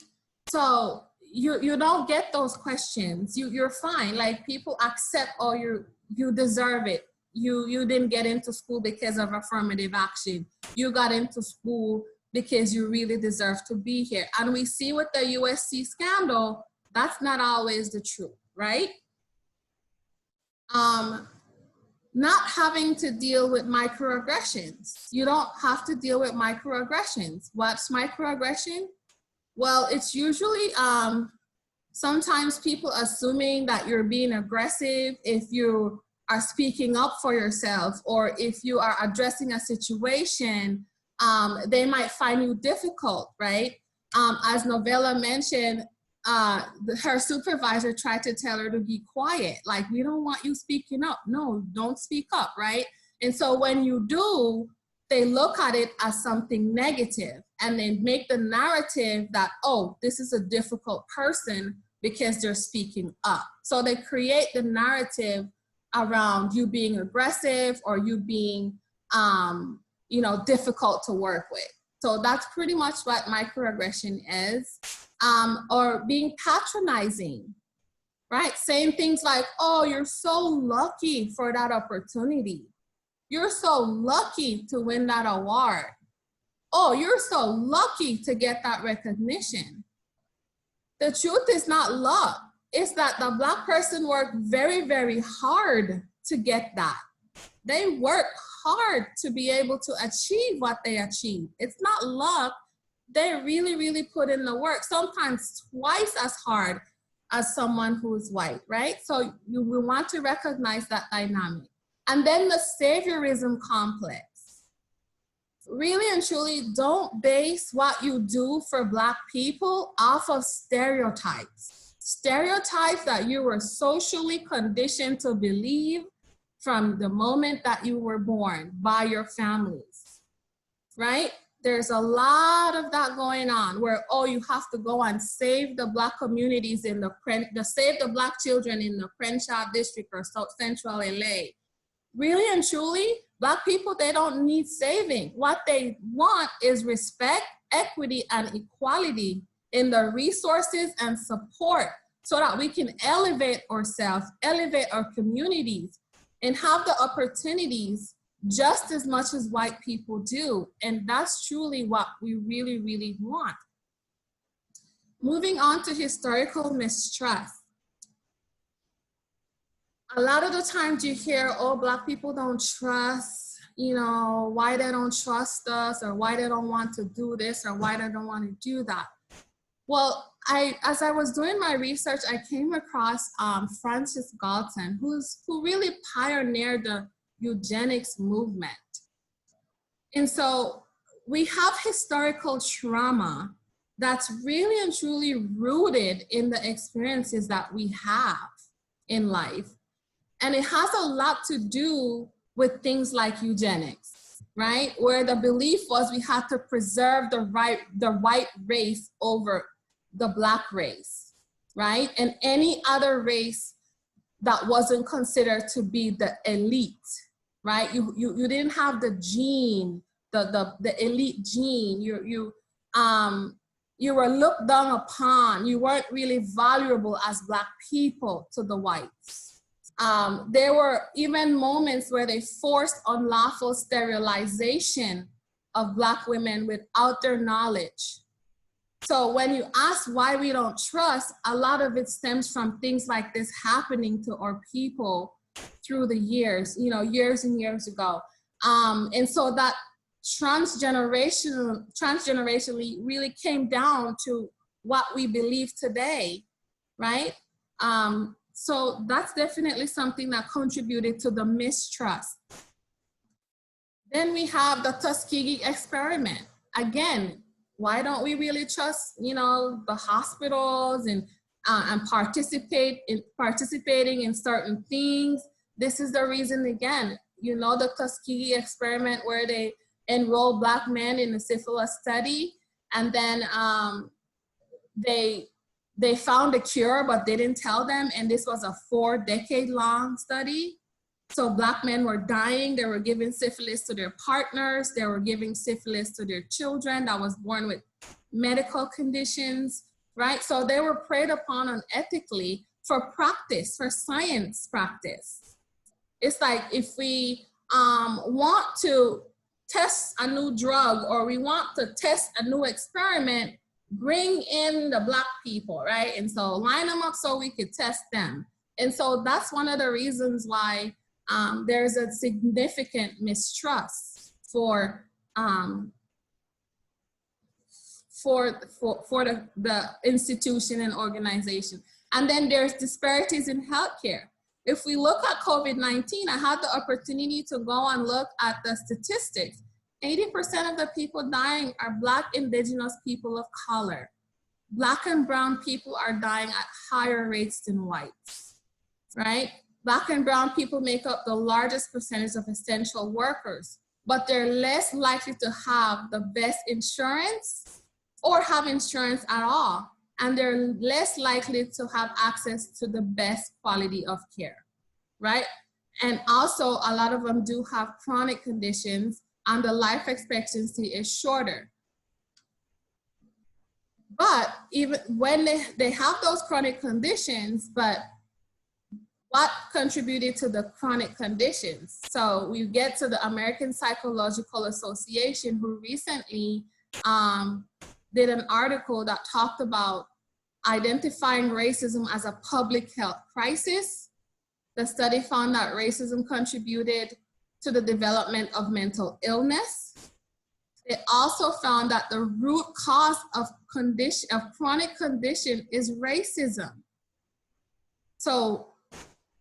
So you don't get those questions. You're fine. Like, people accept, oh, you deserve it. You didn't get into school because of affirmative action. You got into school because you really deserve to be here. And we see with the USC scandal, that's not always the truth, right? Not having to deal with microaggressions. You don't have to deal with microaggressions. What's microaggression? Well, it's usually sometimes people assuming that you're being aggressive if you are speaking up for yourself, or if you are addressing a situation, they might find you difficult, right? As Novella mentioned, her supervisor tried to tell her to be quiet. Like, we don't want you speaking up. No, don't speak up, right? And so when you do, they look at it as something negative, and they make the narrative that, oh, this is a difficult person because they're speaking up. So they create the narrative around you being aggressive, or you being, difficult to work with. So that's pretty much what microaggression is. Or being patronizing, right? Saying things like, oh, you're so lucky for that opportunity. You're so lucky to win that award. Oh, you're so lucky to get that recognition. The truth is not luck. It's that the Black person worked very, very hard to get that. They worked hard to be able to achieve what they achieved. It's not luck. They really, really put in the work, sometimes twice as hard as someone who is white, right? So we want to recognize that dynamic. And then the saviorism complex. Really and truly, don't base what you do for Black people off of stereotypes. Stereotypes that you were socially conditioned to believe from the moment that you were born by your families, right? There's a lot of that going on where, oh, you have to go and save the Black communities in save the Black children in the Crenshaw district or South Central LA. Really and truly, Black people, they don't need saving. What they want is respect, equity, and equality in the resources and support, so that we can elevate ourselves, elevate our communities, and have the opportunities just as much as white people do. And that's truly what we really, really want. Moving on to historical mistrust. A lot of the times you hear, oh, Black people don't trust, why they don't trust us, or why they don't want to do this, or why they don't want to do that. Well, as I was doing my research, I came across Francis Galton, who really pioneered the eugenics movement. And so we have historical trauma that's really and truly rooted in the experiences that we have in life. And it has a lot to do with things like eugenics, right? Where the belief was we had to preserve the white race over the Black race, right? And any other race that wasn't considered to be the elite, right? You didn't have the gene, the elite gene. You were looked down upon. You weren't really valuable as Black people to the whites. There were even moments where they forced unlawful sterilization of Black women without their knowledge. So when you ask why we don't trust, a lot of it stems from things like this happening to our people through the years, years and years ago. And so that transgenerationally really came down to what we believe today, right? So that's definitely something that contributed to the mistrust. Then we have the Tuskegee experiment. Again, why don't we really trust, the hospitals and participating in certain things? This is the reason, again, the Tuskegee experiment, where they enroll Black men in a syphilis study, and then they found a cure, but they didn't tell them, and this was a 4-decade-long study. So Black men were dying. They were giving syphilis to their partners. They were giving syphilis to their children that was born with medical conditions, right? So they were preyed upon unethically for practice, for science practice. It's like if we want to test a new drug or we want to test a new experiment, bring in the Black people, right? And so line them up so we could test them. And so that's one of the reasons why there's a significant mistrust for the institution and organization. And then there's disparities in healthcare. If we look at COVID-19, I had the opportunity to go and look at the statistics. 80% of the people dying are Black, Indigenous people of color. Black and brown people are dying at higher rates than whites, right? Black and brown people make up the largest percentage of essential workers, but they're less likely to have the best insurance or have insurance at all. And they're less likely to have access to the best quality of care, right? And also a lot of them do have chronic conditions and the life expectancy is shorter. But even when they have those chronic conditions, but what contributed to the chronic conditions? So we get to the American Psychological Association, who recently did an article that talked about identifying racism as a public health crisis. The study found that racism contributed to the development of mental illness. It also found that the root cause of chronic condition is racism. So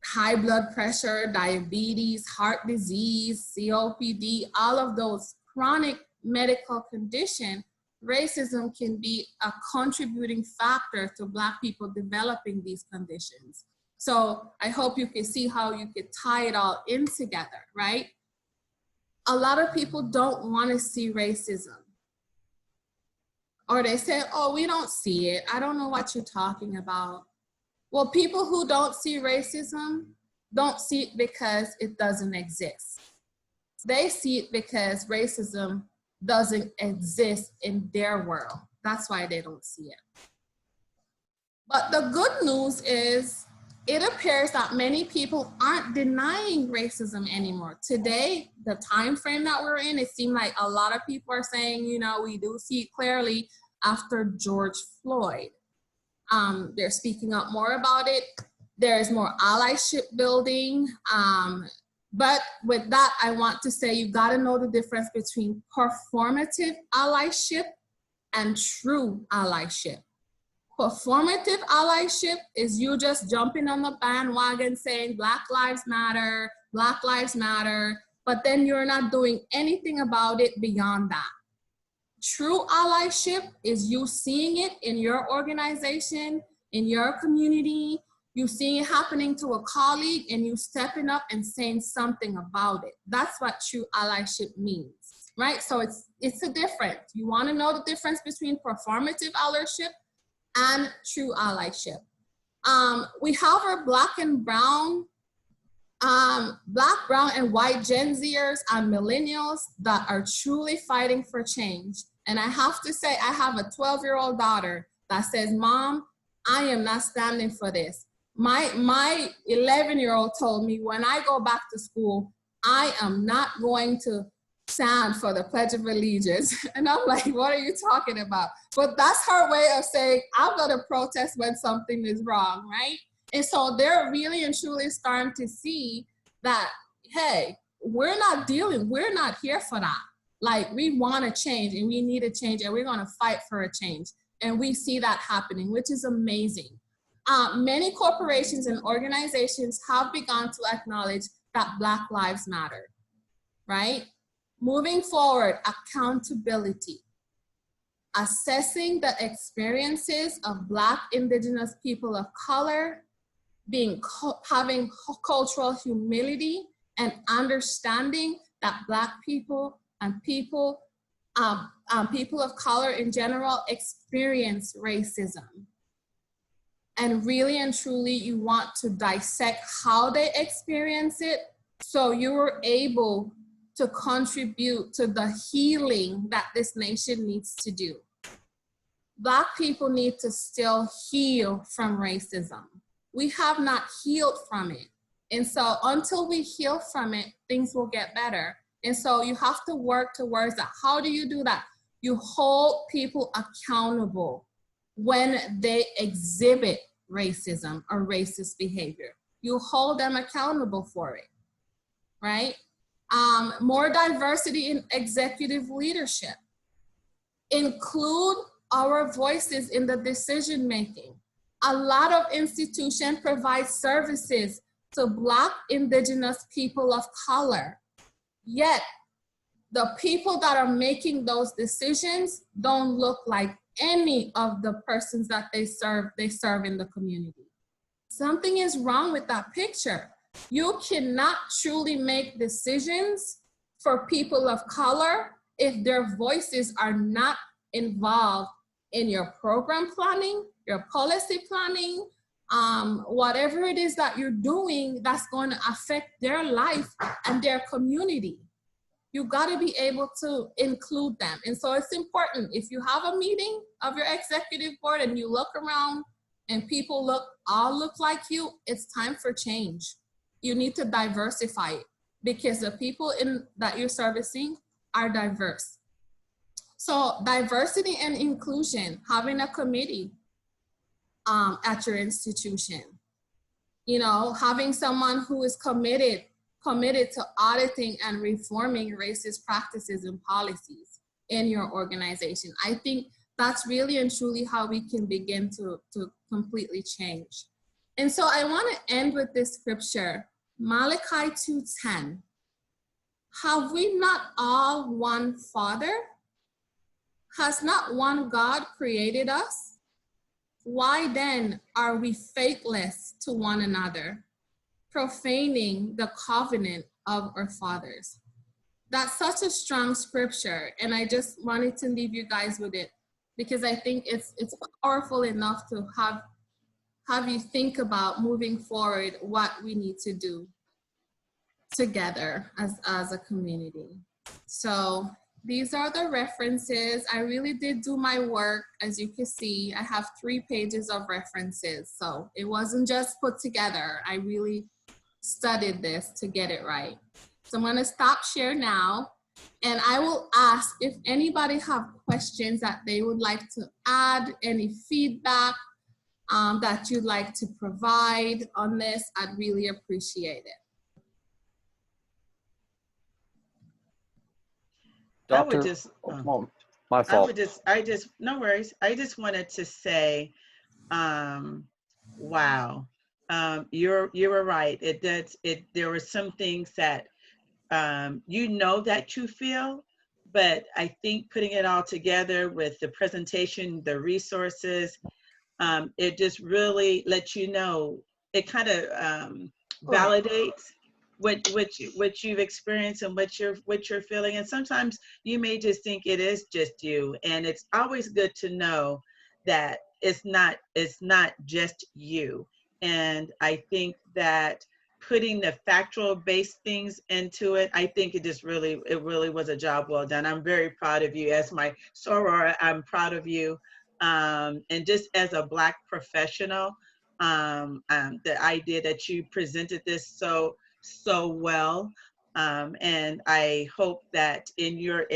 high blood pressure, diabetes, heart disease, COPD, all of those chronic medical conditions, racism can be a contributing factor to Black people developing these conditions. So I hope you can see how you could tie it all in together, right? A lot of people don't want to see racism. Or they say, oh, we don't see it. I don't know what you're talking about. Well, people who don't see racism don't see it because it doesn't exist. They see it because racism doesn't exist in their world. That's why they don't see it. But the good news is it appears that many people aren't denying racism anymore. Today, the time frame that we're in, it seemed like a lot of people are saying, you know, we do see it clearly after George Floyd. They're speaking up more about it. There's more allyship building. But with that, I want to say you gotta know the difference between performative allyship and true allyship. Performative allyship is you just jumping on the bandwagon saying Black Lives Matter, but then you're not doing anything about it beyond that. True allyship is you seeing it in your organization, in your community, you seeing it happening to a colleague and you stepping up and saying something about it. That's what true allyship means, right? So it's a difference. You wanna know the difference between performative allyship and true allyship. We have our Black, brown, and white Gen Zers and millennials that are truly fighting for change. And I have to say, I have a 12-year-old daughter that says, Mom, I am not standing for this. My 11-year-old told me when I go back to school, I am not going to stand for the Pledge of Allegiance. And I'm like, what are you talking about? But that's her way of saying, I'm gonna protest when something is wrong, right? And so they're really and truly starting to see that, hey, we're not here for that. Like, we wanna change and we need a change and we're gonna fight for a change. And we see that happening, which is amazing. Many corporations and organizations have begun to acknowledge that Black Lives Matter, right? Moving forward, accountability. Assessing the experiences of Black, Indigenous people of color, having cultural humility and understanding that Black people and people of color in general experience racism. And really and truly, you want to dissect how they experience it so you're able to contribute to the healing that this nation needs to do. Black people need to still heal from racism. We have not healed from it. And so until we heal from it, things will get better. And so you have to work towards that. How do you do that? You hold people accountable when they exhibit racism or racist behavior. You hold them accountable for it, right? More diversity in executive leadership. Include our voices in the decision making. A lot of institutions provide services to Black, Indigenous people of color, yet the people that are making those decisions don't look like any of the persons that they serve in the community. Something is wrong with that picture. You cannot truly make decisions for people of color if their voices are not involved in your program planning, your policy planning, whatever it is that you're doing that's going to affect their life and their community. You got to be able to include them. And so it's important. If you have a meeting of your executive board and you look around and people all look like you, it's time for change. You need to diversify it because the people that you're servicing are diverse. So diversity and inclusion, having a committee at your institution, having someone who is committed to auditing and reforming racist practices and policies in your organization. I think that's really and truly how we can begin to completely change. And so I want to end with this scripture, Malachi 2:10. Have we not all one Father? Has not one God created us? Why then are we faithless to one another, profaning the covenant of our fathers? That's such a strong scripture, and I just wanted to leave you guys with it because I think it's powerful enough to have you think about moving forward what we need to do together as a community. So these are the references. I really did do my work. As you can see, I have 3 pages of references. So it wasn't just put together. I really studied this to get it right. So I'm gonna stop share now. And I will ask if anybody have questions that they would like to add, any feedback that you'd like to provide on this, I'd really appreciate it. Doctor, I would just, my fault. No worries. I just wanted to say, wow, you were right. There were some things that, that you feel, but I think putting it all together with the presentation, the resources, it just really lets you know, it kind of validates what you've experienced and what you're feeling. And sometimes you may just think it is just you, and it's always good to know that it's not just you. And I think that putting the factual based things into it, I think it really was a job well done. I'm very proud of you. As my soror, I'm proud of you. And just as a Black professional, the idea that you presented this so well, and I hope that in your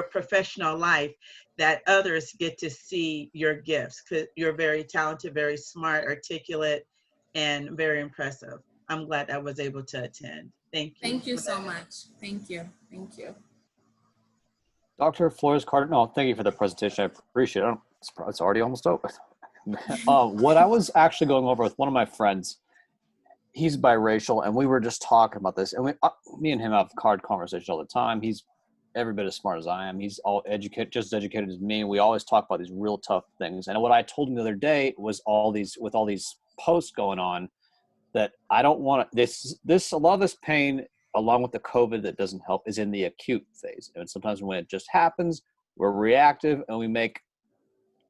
professional life that others get to see your gifts, because you're very talented, very smart, articulate, and very impressive. I'm glad I was able to attend. Thank you. Thank you so much. Thank you. Thank you. Dr. Flores-Carter, no, thank you for the presentation. I appreciate it. It's already almost over. What I was actually going over with one of my friends, he's biracial, and we were just talking about this. And me and him have hard conversations all the time. He's every bit as smart as I am. He's just as educated as me. We always talk about these real tough things. And what I told him the other day was with all these posts going on, that I don't want to, a lot of this pain, along with the COVID that doesn't help, is in the acute phase. And sometimes when it just happens, we're reactive and we make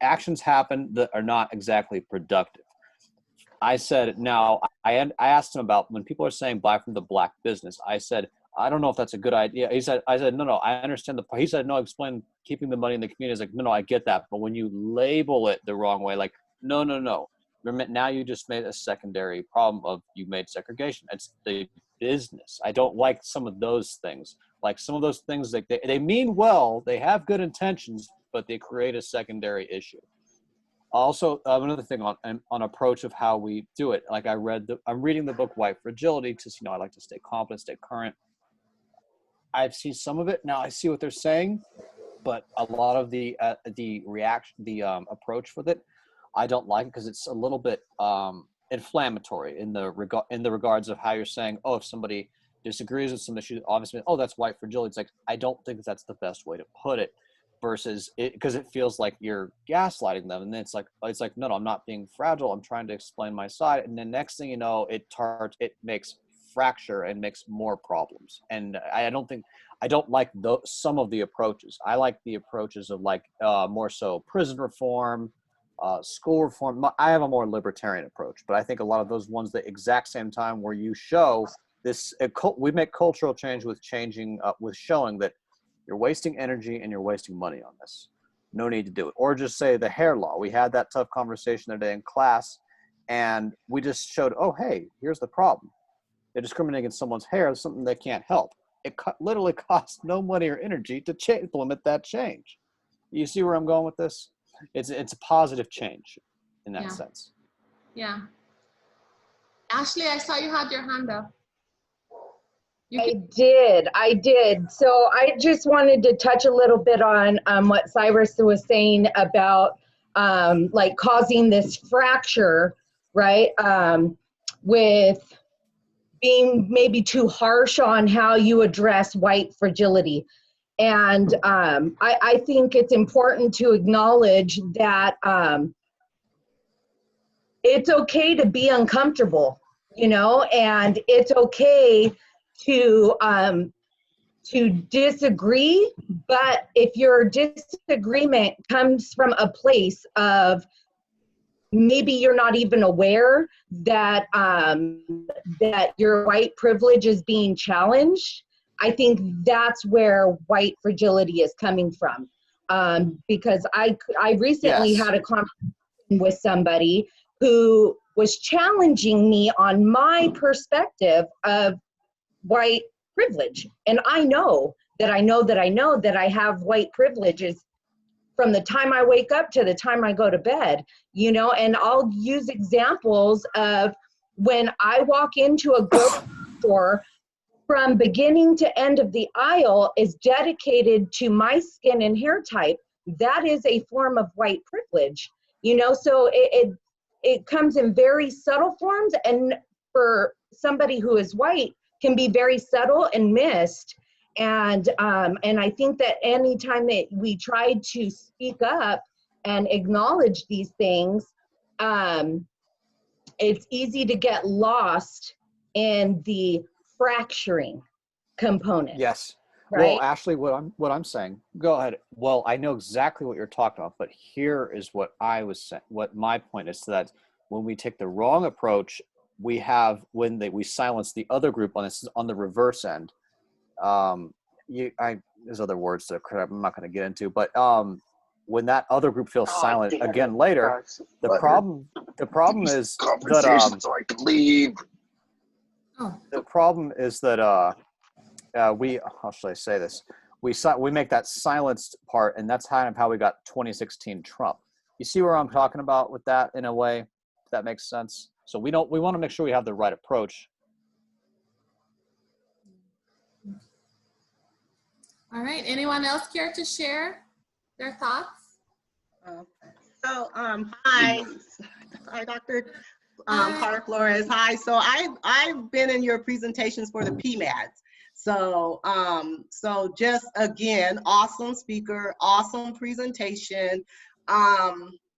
actions happen that are not exactly productive. I said, now, I asked him about when people are saying Black from the Black business. I said, I don't know if that's a good idea. I said, no, I understand he said, no, explain keeping the money in the community. Is like, no, I get that. But when you label it the wrong way, like, no. Now you just made a secondary problem of you made segregation. It's the business. I don't like some of those things. Like some of those things, like they mean well, they have good intentions, but they create a secondary issue. Also, another thing on approach of how we do it. Like I'm reading the book White Fragility because, I like to stay confident, stay current. I've seen some of it. Now I see what they're saying, but a lot of the approach with it, I don't like it because it's a little bit inflammatory in the regards of how you're saying, oh, if somebody disagrees with some issue, obviously, oh, that's white fragility. It's like, I don't think that's the best way to put it, versus it, because it feels like you're gaslighting them. And then it's like, no, I'm not being fragile. I'm trying to explain my side. And then next thing you know, it makes fracture and makes more problems. And I don't like some of the approaches. I like the approaches of like more so prison reform, school reform. I have a more libertarian approach, but I think a lot of those ones, the exact same time where you show this, we make cultural change with showing that you're wasting energy and you're wasting money on this. No need to do it. Or just say the hair law. We had that tough conversation today in class, and we just showed, oh, hey, here's the problem. They're discriminating against someone's hair. It's something they can't help. It literally costs no money or energy to implement that change. You see where I'm going with this? It's a positive change in that sense. Yeah. Ashley, I saw you had your hand up. I did. So I just wanted to touch a little bit on what Cyrus was saying about like causing this fracture, right? With being maybe too harsh on how you address white fragility. And I think it's important to acknowledge that it's okay to be uncomfortable, and it's okay to disagree, but if your disagreement comes from a place of maybe you're not even aware that that your white privilege is being challenged, I think that's where white fragility is coming from. Because I recently had a conversation with somebody who was challenging me on my perspective of white privilege. And I know that I have white privileges from the time I wake up to the time I go to bed, and I'll use examples of when I walk into a grocery store, from beginning to end of the aisle is dedicated to my skin and hair type. That is a form of white privilege, so it comes in very subtle forms, and for somebody who is white can be very subtle and missed. And I think that anytime that we try to speak up and acknowledge these things, it's easy to get lost in the fracturing component. Yes. Right? Well, Ashley, what I'm saying, go ahead. Well, I know exactly what you're talking about, but here is what I was saying. What my point is that when we take the wrong approach, we silence the other group on the reverse end. There's other words that I'm not going to get into, but when that other group feels silent again later, the problem is that so I can leave. the problem is that how should I say this? We make that silenced part, and that's kind of how we got 2016 Trump. You see where I'm talking about with that in a way? If that makes sense. So we want to make sure we have the right approach. All right. Anyone else care to share their thoughts? Hi, Dr. Carter Flores. Hi. So I've been in your presentations for the PMADs. So just again, awesome speaker, awesome presentation.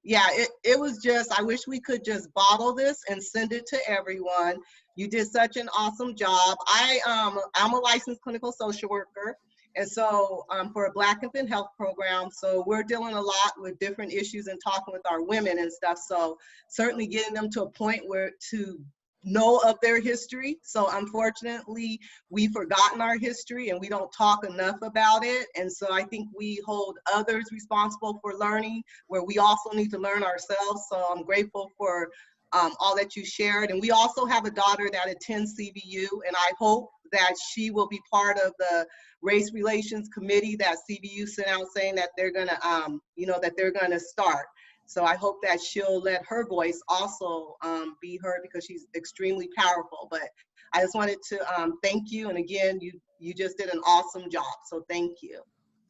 Yeah, it was just, I wish we could just bottle this and send it to everyone. You did such an awesome job. I'm a licensed clinical social worker. And so for a Black Infant Health Program, so we're dealing a lot with different issues and talking with our women and stuff. So certainly getting them to a point where to know of their history. So unfortunately, we've forgotten our history and we don't talk enough about it. And so I think we hold others responsible for learning, where we also need to learn ourselves. So I'm grateful for all that you shared. And we also have a daughter that attends CBU, and I hope that she will be part of the race relations committee that CBU sent out saying that they're gonna, that they're gonna start. So I hope that she'll let her voice also be heard, because she's extremely powerful. But I just wanted to thank you. And again, you just did an awesome job. So thank you.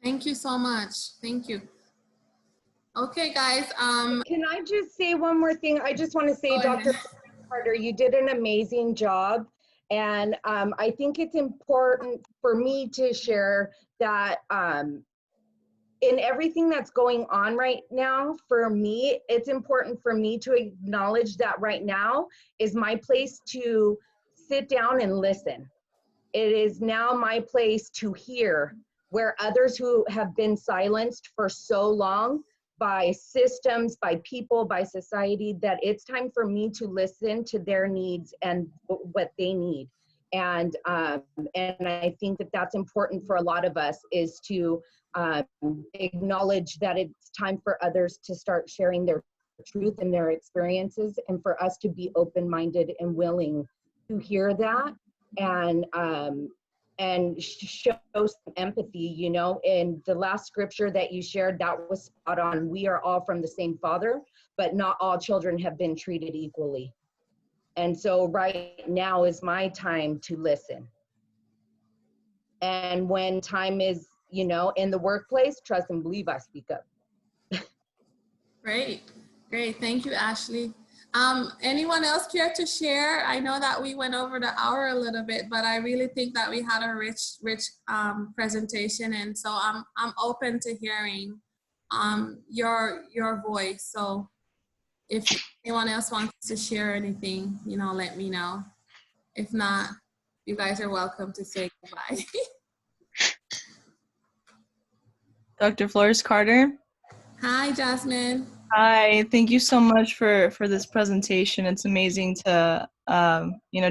Thank you so much. Thank you. Okay, guys. Can I just say one more thing? I just want to say, Go Dr. ahead. Carter, you did an amazing job. And I think it's important for me to share that in everything that's going on right now, for me, it's important for me to acknowledge that right now is my place to sit down and listen. It is now my place to hear, where others who have been silenced for so long by systems, by people, by society, that it's time for me to listen to their needs and what they need. And I think that that's important for a lot of us, is to acknowledge that it's time for others to start sharing their truth and their experiences, and for us to be open-minded and willing to hear that and show some empathy. You know, in the last scripture that you shared, that was spot on. We are all from the same Father, but not all children have been treated equally. And so right now is my time to listen. And when time is, in the workplace, trust and believe I speak up. Great. Thank you, Ashley. Anyone else care to share? I know that we went over the hour a little bit, but I really think that we had a rich presentation, and so I'm open to hearing your voice. So if anyone else wants to share anything, let me know. If not, you guys are welcome to say goodbye. Dr. Flores-Carter. Hi, Jasmine. Hi, thank you so much for this presentation. It's amazing to,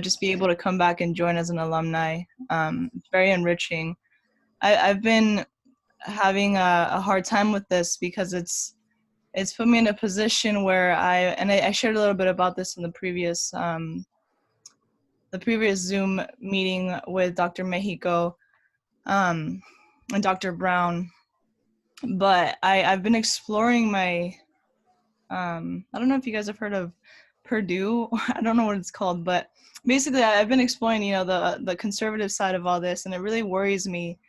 just be able to come back and join as an alumni. It's very enriching. I've been having a hard time with this because it's put me in a position where I shared a little bit about this in the previous Zoom meeting with Dr. Mexico and Dr. Brown. But I've been exploring my, I don't know if you guys have heard of Purdue. I don't know what it's called, but basically I've been exploring, the conservative side of all this, and it really worries me,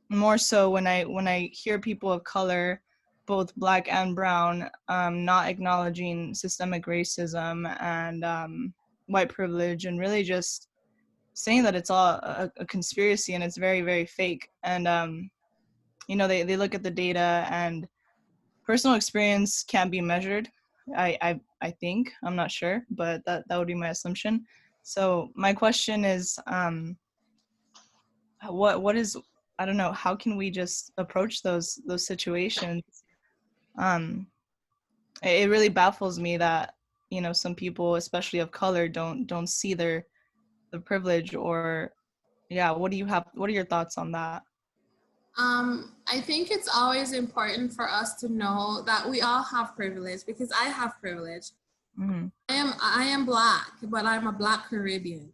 more so when I hear people of color, both Black and brown, not acknowledging systemic racism and white privilege, and really just saying that it's all a conspiracy and it's very, very fake. And they look at the data, and personal experience can't be measured. I think, I'm not sure, but that would be my assumption. So my question is, what is, I don't know, how can we just approach those situations? It really baffles me that, some people, especially of color, don't see the privilege, or what are your thoughts on that? I think it's always important for us to know that we all have privilege, because I have privilege. Mm-hmm. I am Black, but I'm a Black Caribbean.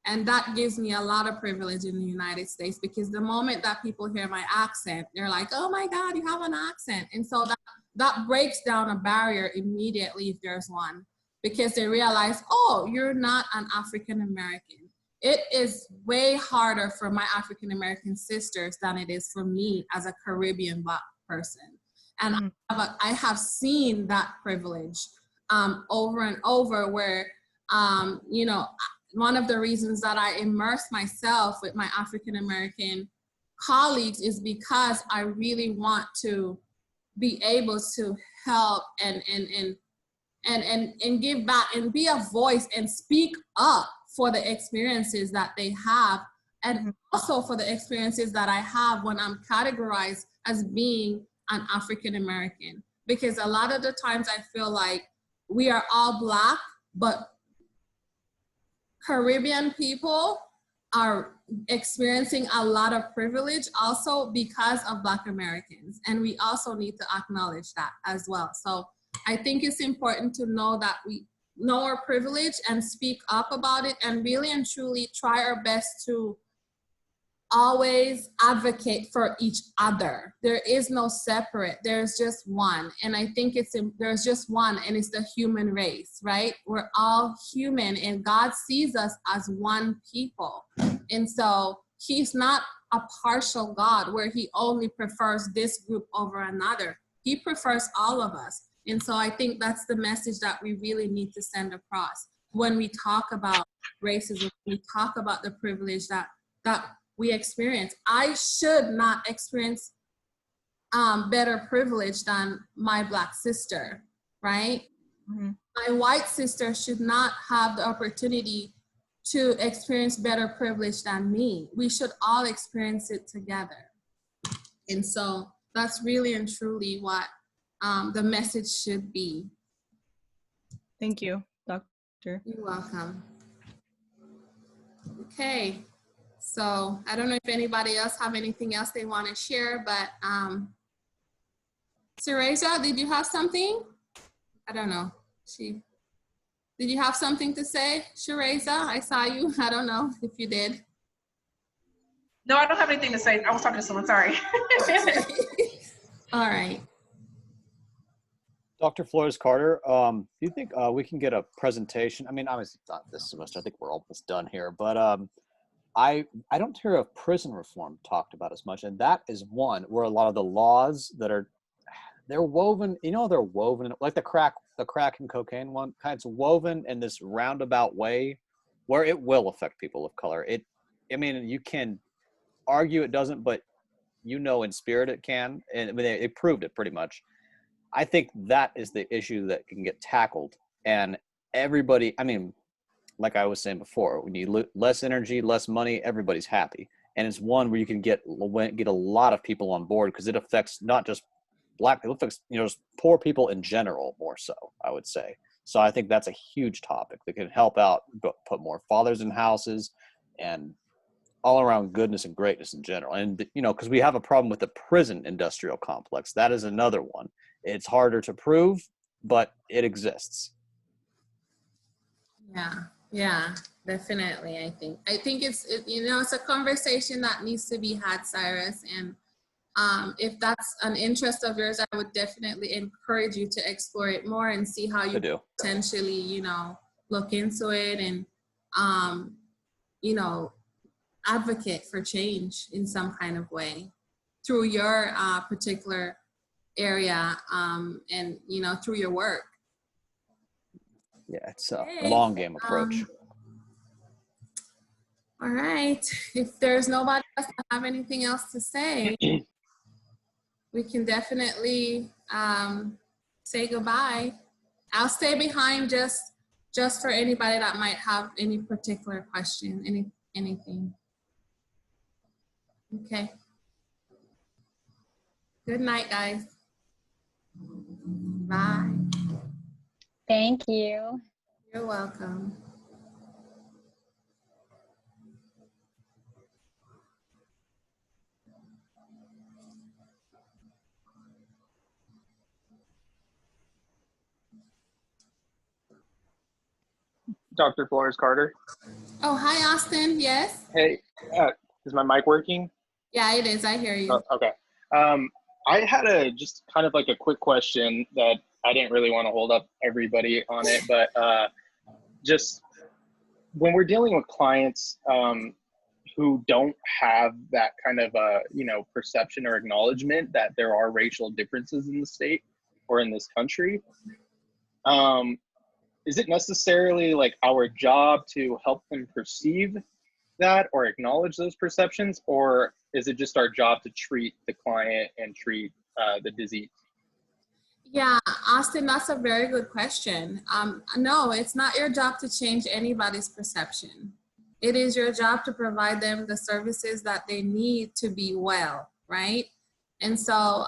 And that gives me a lot of privilege in the United States, because the moment that people hear my accent, they're like, oh my God, you have an accent. And so that breaks down a barrier immediately, if there's one, because they realize, oh, you're not an African American. It is way harder for my African American sisters than it is for me as a Caribbean Black person. And I have seen that privilege over and over, where, one of the reasons that I immerse myself with my African American colleagues is because I really want to be able to help and give back and be a voice and speak up for the experiences that they have, and also for the experiences that I have when I'm categorized as being an African American. Because a lot of the times I feel like we are all Black, but Caribbean people are experiencing a lot of privilege also because of Black Americans. And we also need to acknowledge that as well. So I think it's important to know that we know our privilege and speak up about it and really and truly try our best to always advocate for each other. There is no separate, there's just one. And I think there's just one, and it's the human race, right? We're all human and God sees us as one people. And so he's not a partial God where he only prefers this group over another. He prefers all of us. And so I think that's the message that we really need to send across when we talk about racism, when we talk about the privilege that we experience. I should not experience better privilege than my Black sister, right? Mm-hmm. My white sister should not have the opportunity to experience better privilege than me. We should all experience it together. And so that's really and truly what the message should be. Thank you, Doctor. You're welcome. Okay. So I don't know if anybody else have anything else they want to share, but Teresa, did you have something? I don't know. Did you have something to say, Teresa? I saw you. I don't know if you did. No, I don't have anything to say. I was talking to someone, sorry. All right. Dr. Flores-Carter, do you think we can get a presentation? I mean, obviously not this semester. I think we're almost done here, but I don't hear of prison reform talked about as much, and that is one where a lot of the laws that they're woven, they're woven like the crack and cocaine one, kind of woven in this roundabout way where it will affect people of color. I mean, you can argue it doesn't, but in spirit it can, and I mean, they proved it pretty much. I think that is the issue that can get tackled, and everybody, I mean, like I was saying before, we need less energy, less money, everybody's happy. And it's one where you can get a lot of people on board because it affects not just Black people, it affects, just poor people in general more so, I would say. So I think that's a huge topic that can help out, put more fathers in houses and all around goodness and greatness in general. And, because we have a problem with the prison industrial complex. That is another one. It's harder to prove, but it exists. Yeah, definitely. I think it's a conversation that needs to be had, Cyrus. And if that's an interest of yours, I would definitely encourage you to explore it more and see how you potentially, look into it and, advocate for change in some kind of way through your particular area and, through your work. Yeah, it's a long game approach. All right. If there's nobody else that have anything else to say, we can definitely say goodbye. I'll stay behind just for anybody that might have any particular question, anything. Okay. Good night, guys. Bye. Thank you. You're welcome. Dr. Flores-Carter. Oh, hi, Austin. Yes? Hey, is my mic working? Yeah, it is. I hear you. Oh, okay. I had just kind of like a quick question that I didn't really want to hold up everybody on it, but just when we're dealing with clients who don't have that kind of perception or acknowledgement that there are racial differences in the state or in this country, is it necessarily like our job to help them perceive that or acknowledge those perceptions, or is it just our job to treat the client and treat the disease? Yeah, Austin, that's a very good question. No, it's not your job to change anybody's perception. It is your job to provide them the services that they need to be well, right? And so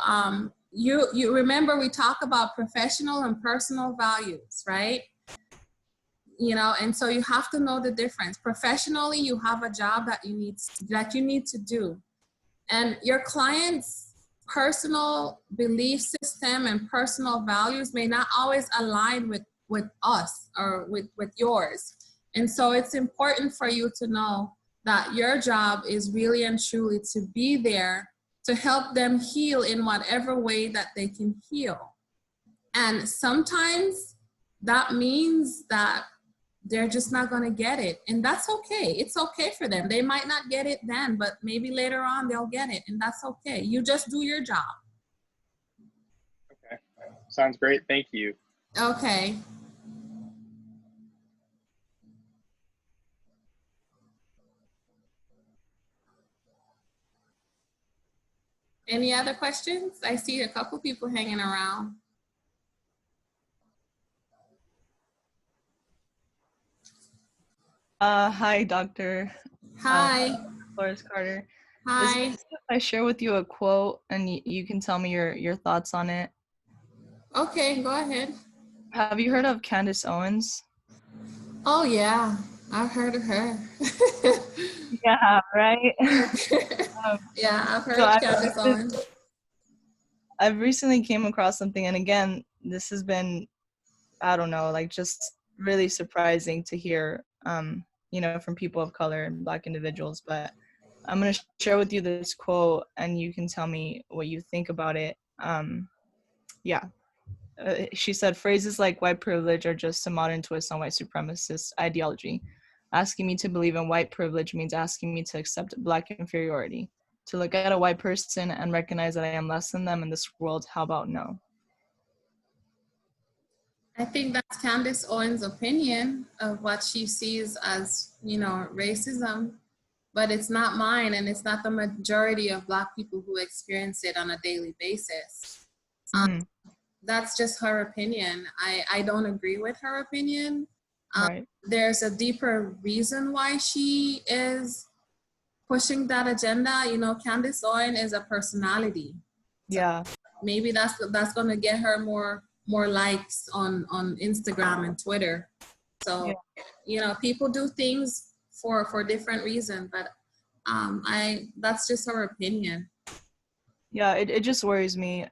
you remember we talk about professional and personal values, right? and so you have to know the difference. Professionally, you have a job that you need to do. And your client's personal belief system and personal values may not always align with us or with yours. And so it's important for you to know that your job is really and truly to be there to help them heal in whatever way that they can heal. And sometimes that means that they're just not going to get it. And that's okay. It's okay for them. They might not get it then, but maybe later on they'll get it. And that's okay. You just do your job. Okay. Sounds great. Thank you. Okay. Any other questions? I see a couple people hanging around. Hi, Dr. Hi. Flores-Carter. Hi. I share with you a quote, and you can tell me your thoughts on it. Okay, go ahead. Have you heard of Candace Owens? Oh, yeah. I've heard of her. Yeah, right? Yeah, I've heard of Candace Owens. I've recently came across something, and again, this has been, I don't know, like just really surprising to hear, from people of color and Black individuals. But I'm going to share with you this quote, and you can tell me what you think about it. She said, phrases like white privilege are just a modern twist on white supremacist ideology. Asking me to believe in white privilege means asking me to accept Black inferiority. To look at a white person and recognize that I am less than them in this world, how about no? I think that's Candace Owens' opinion of what she sees as, racism, but it's not mine, and it's not the majority of Black people who experience it on a daily basis. That's just her opinion. I don't agree with her opinion. Right. There's a deeper reason why she is pushing that agenda. Candace Owens is a personality. Yeah. So maybe that's going to get her more likes on Instagram and Twitter. So, people do things for different reasons, but that's just her opinion. Yeah, it just worries me.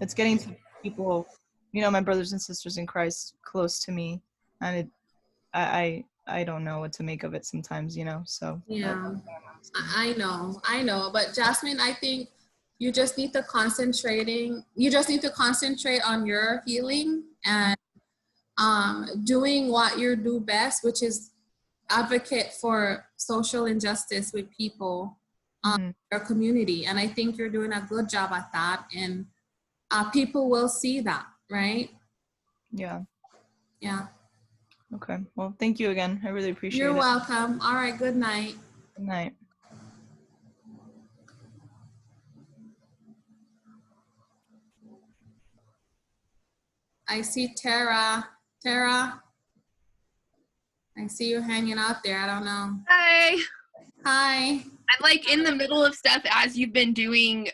It's getting to people, my brothers and sisters in Christ close to me, and I don't know what to make of it sometimes, so. Yeah, I know, but Jasmine, I think you just need to concentrate on your healing and doing what you do best, which is advocate for social injustice with people in your community. And I think you're doing a good job at that, and people will see that, right? Yeah. Yeah. Okay. Well, thank you again. I really appreciate it. You're welcome. All right. Good night. Good night. I see Tara. Tara, I see you hanging out there. I don't know. Hi. Hi. I'm like in the middle of stuff as you've been doing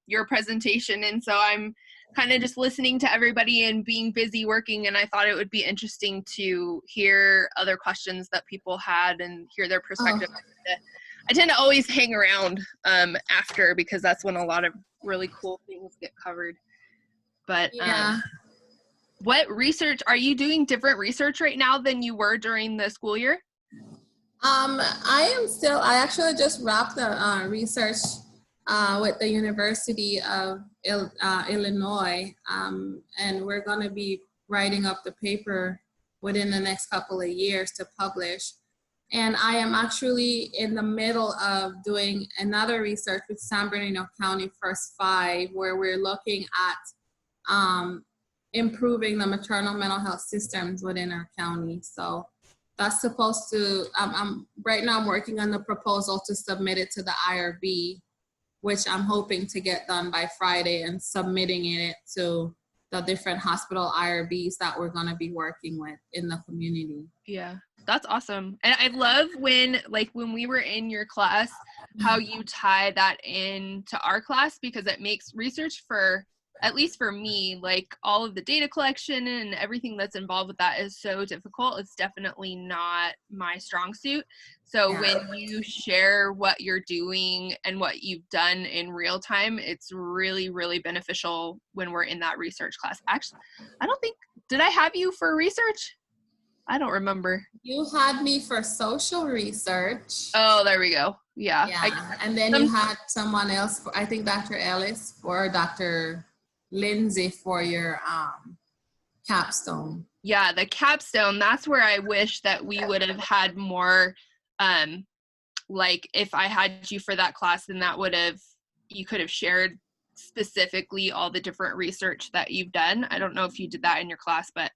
your presentation, and so I'm kind of just listening to everybody and being busy working, and I thought it would be interesting to hear other questions that people had and hear their perspective. Oh. I tend to always hang around after, because that's when a lot of really cool things get covered. But yeah. What research, are you doing different research right now than you were during the school year? I actually just wrapped the research with the University of Illinois, and we're going to be writing up the paper within the next couple of years to publish. And I am actually in the middle of doing another research with San Bernardino County First 5, where we're looking at improving the maternal mental health systems within our county. So that's supposed to, right now I'm working on the proposal to submit it to the IRB, which I'm hoping to get done by Friday, and submitting it to the different hospital IRBs that we're going to be working with in the community. Yeah, that's awesome. And I love when we were in your class, how you tie that into our class, because it makes research for at least for me, like all of the data collection and everything that's involved with that is so difficult. It's definitely not my strong suit. So when you share what you're doing and what you've done in real time, it's really, really beneficial when we're in that research class. Actually, I don't think, did I have you for research? I don't remember. You had me for social research. Oh, there we go. Yeah. And then you had someone else, I think Dr. Ellis or Dr. Lindsay for your capstone. Yeah, the capstone, that's where I wish that we would have had more, like if I had you for that class, then that would have, you could have shared specifically all the different research that you've done. I don't know if you did that in your class, but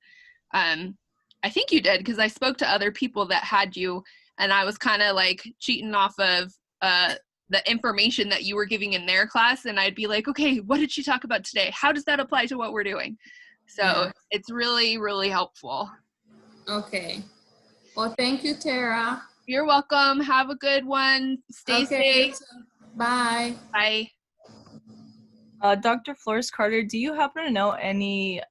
I think you did, because I spoke to other people that had you, and I was kind of like cheating off of the information that you were giving in their class, and I'd be like, okay, what did she talk about today? How does that apply to what we're doing? So it's really, really helpful. Okay. Well, thank you, Tara. You're welcome. Have a good one. Stay safe. Bye. Bye. Dr. Flores-Carter, do you happen to know any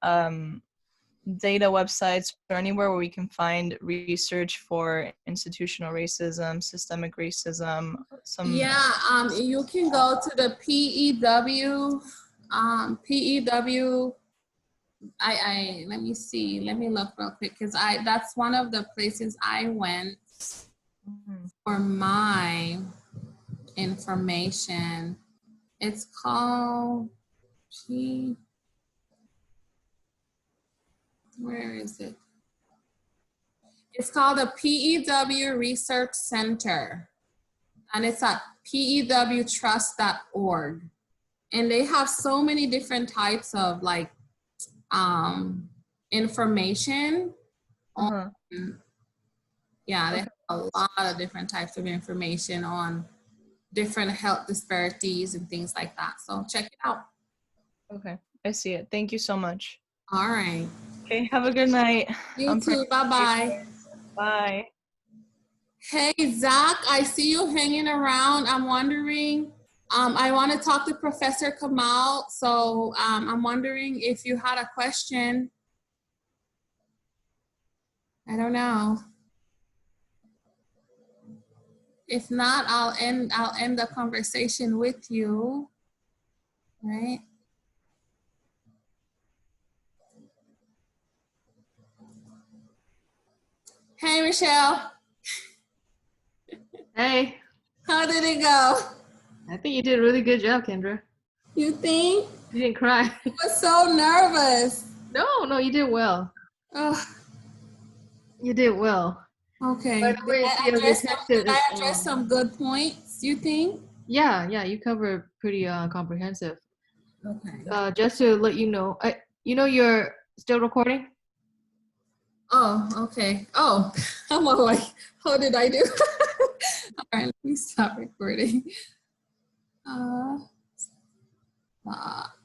data websites or anywhere where we can find research for institutional racism, systemic racism? You can go to the PEW. Let me see. Let me look real quick, because that's one of the places I went for my information. It's called where is it? It's called the PEW Research Center, and it's at pewtrust.org. And they have so many different types of like information on, they have a lot of different types of information on different health disparities and things like that. So check it out. Okay, I see it. Thank you so much. All right. Okay, have a good night. You too. Bye-bye. Bye. Hey, Zach, I see you hanging around. I'm wondering, I want to talk to Professor Kamal. So I'm wondering if you had a question. I don't know. If not, I'll end the conversation with you, right? Hey, Michelle. Hey. How did it go? I think you did a really good job, Kendra. You think? You didn't cry. I was so nervous. No, you did well. Oh. You did well. Okay. By the way, Did I address some good points, you think? Yeah, you covered pretty comprehensive. Okay. Just to let you know, you're still recording? Oh, okay. Oh, I'm all like, how did I do? All right, let me stop recording. Stop.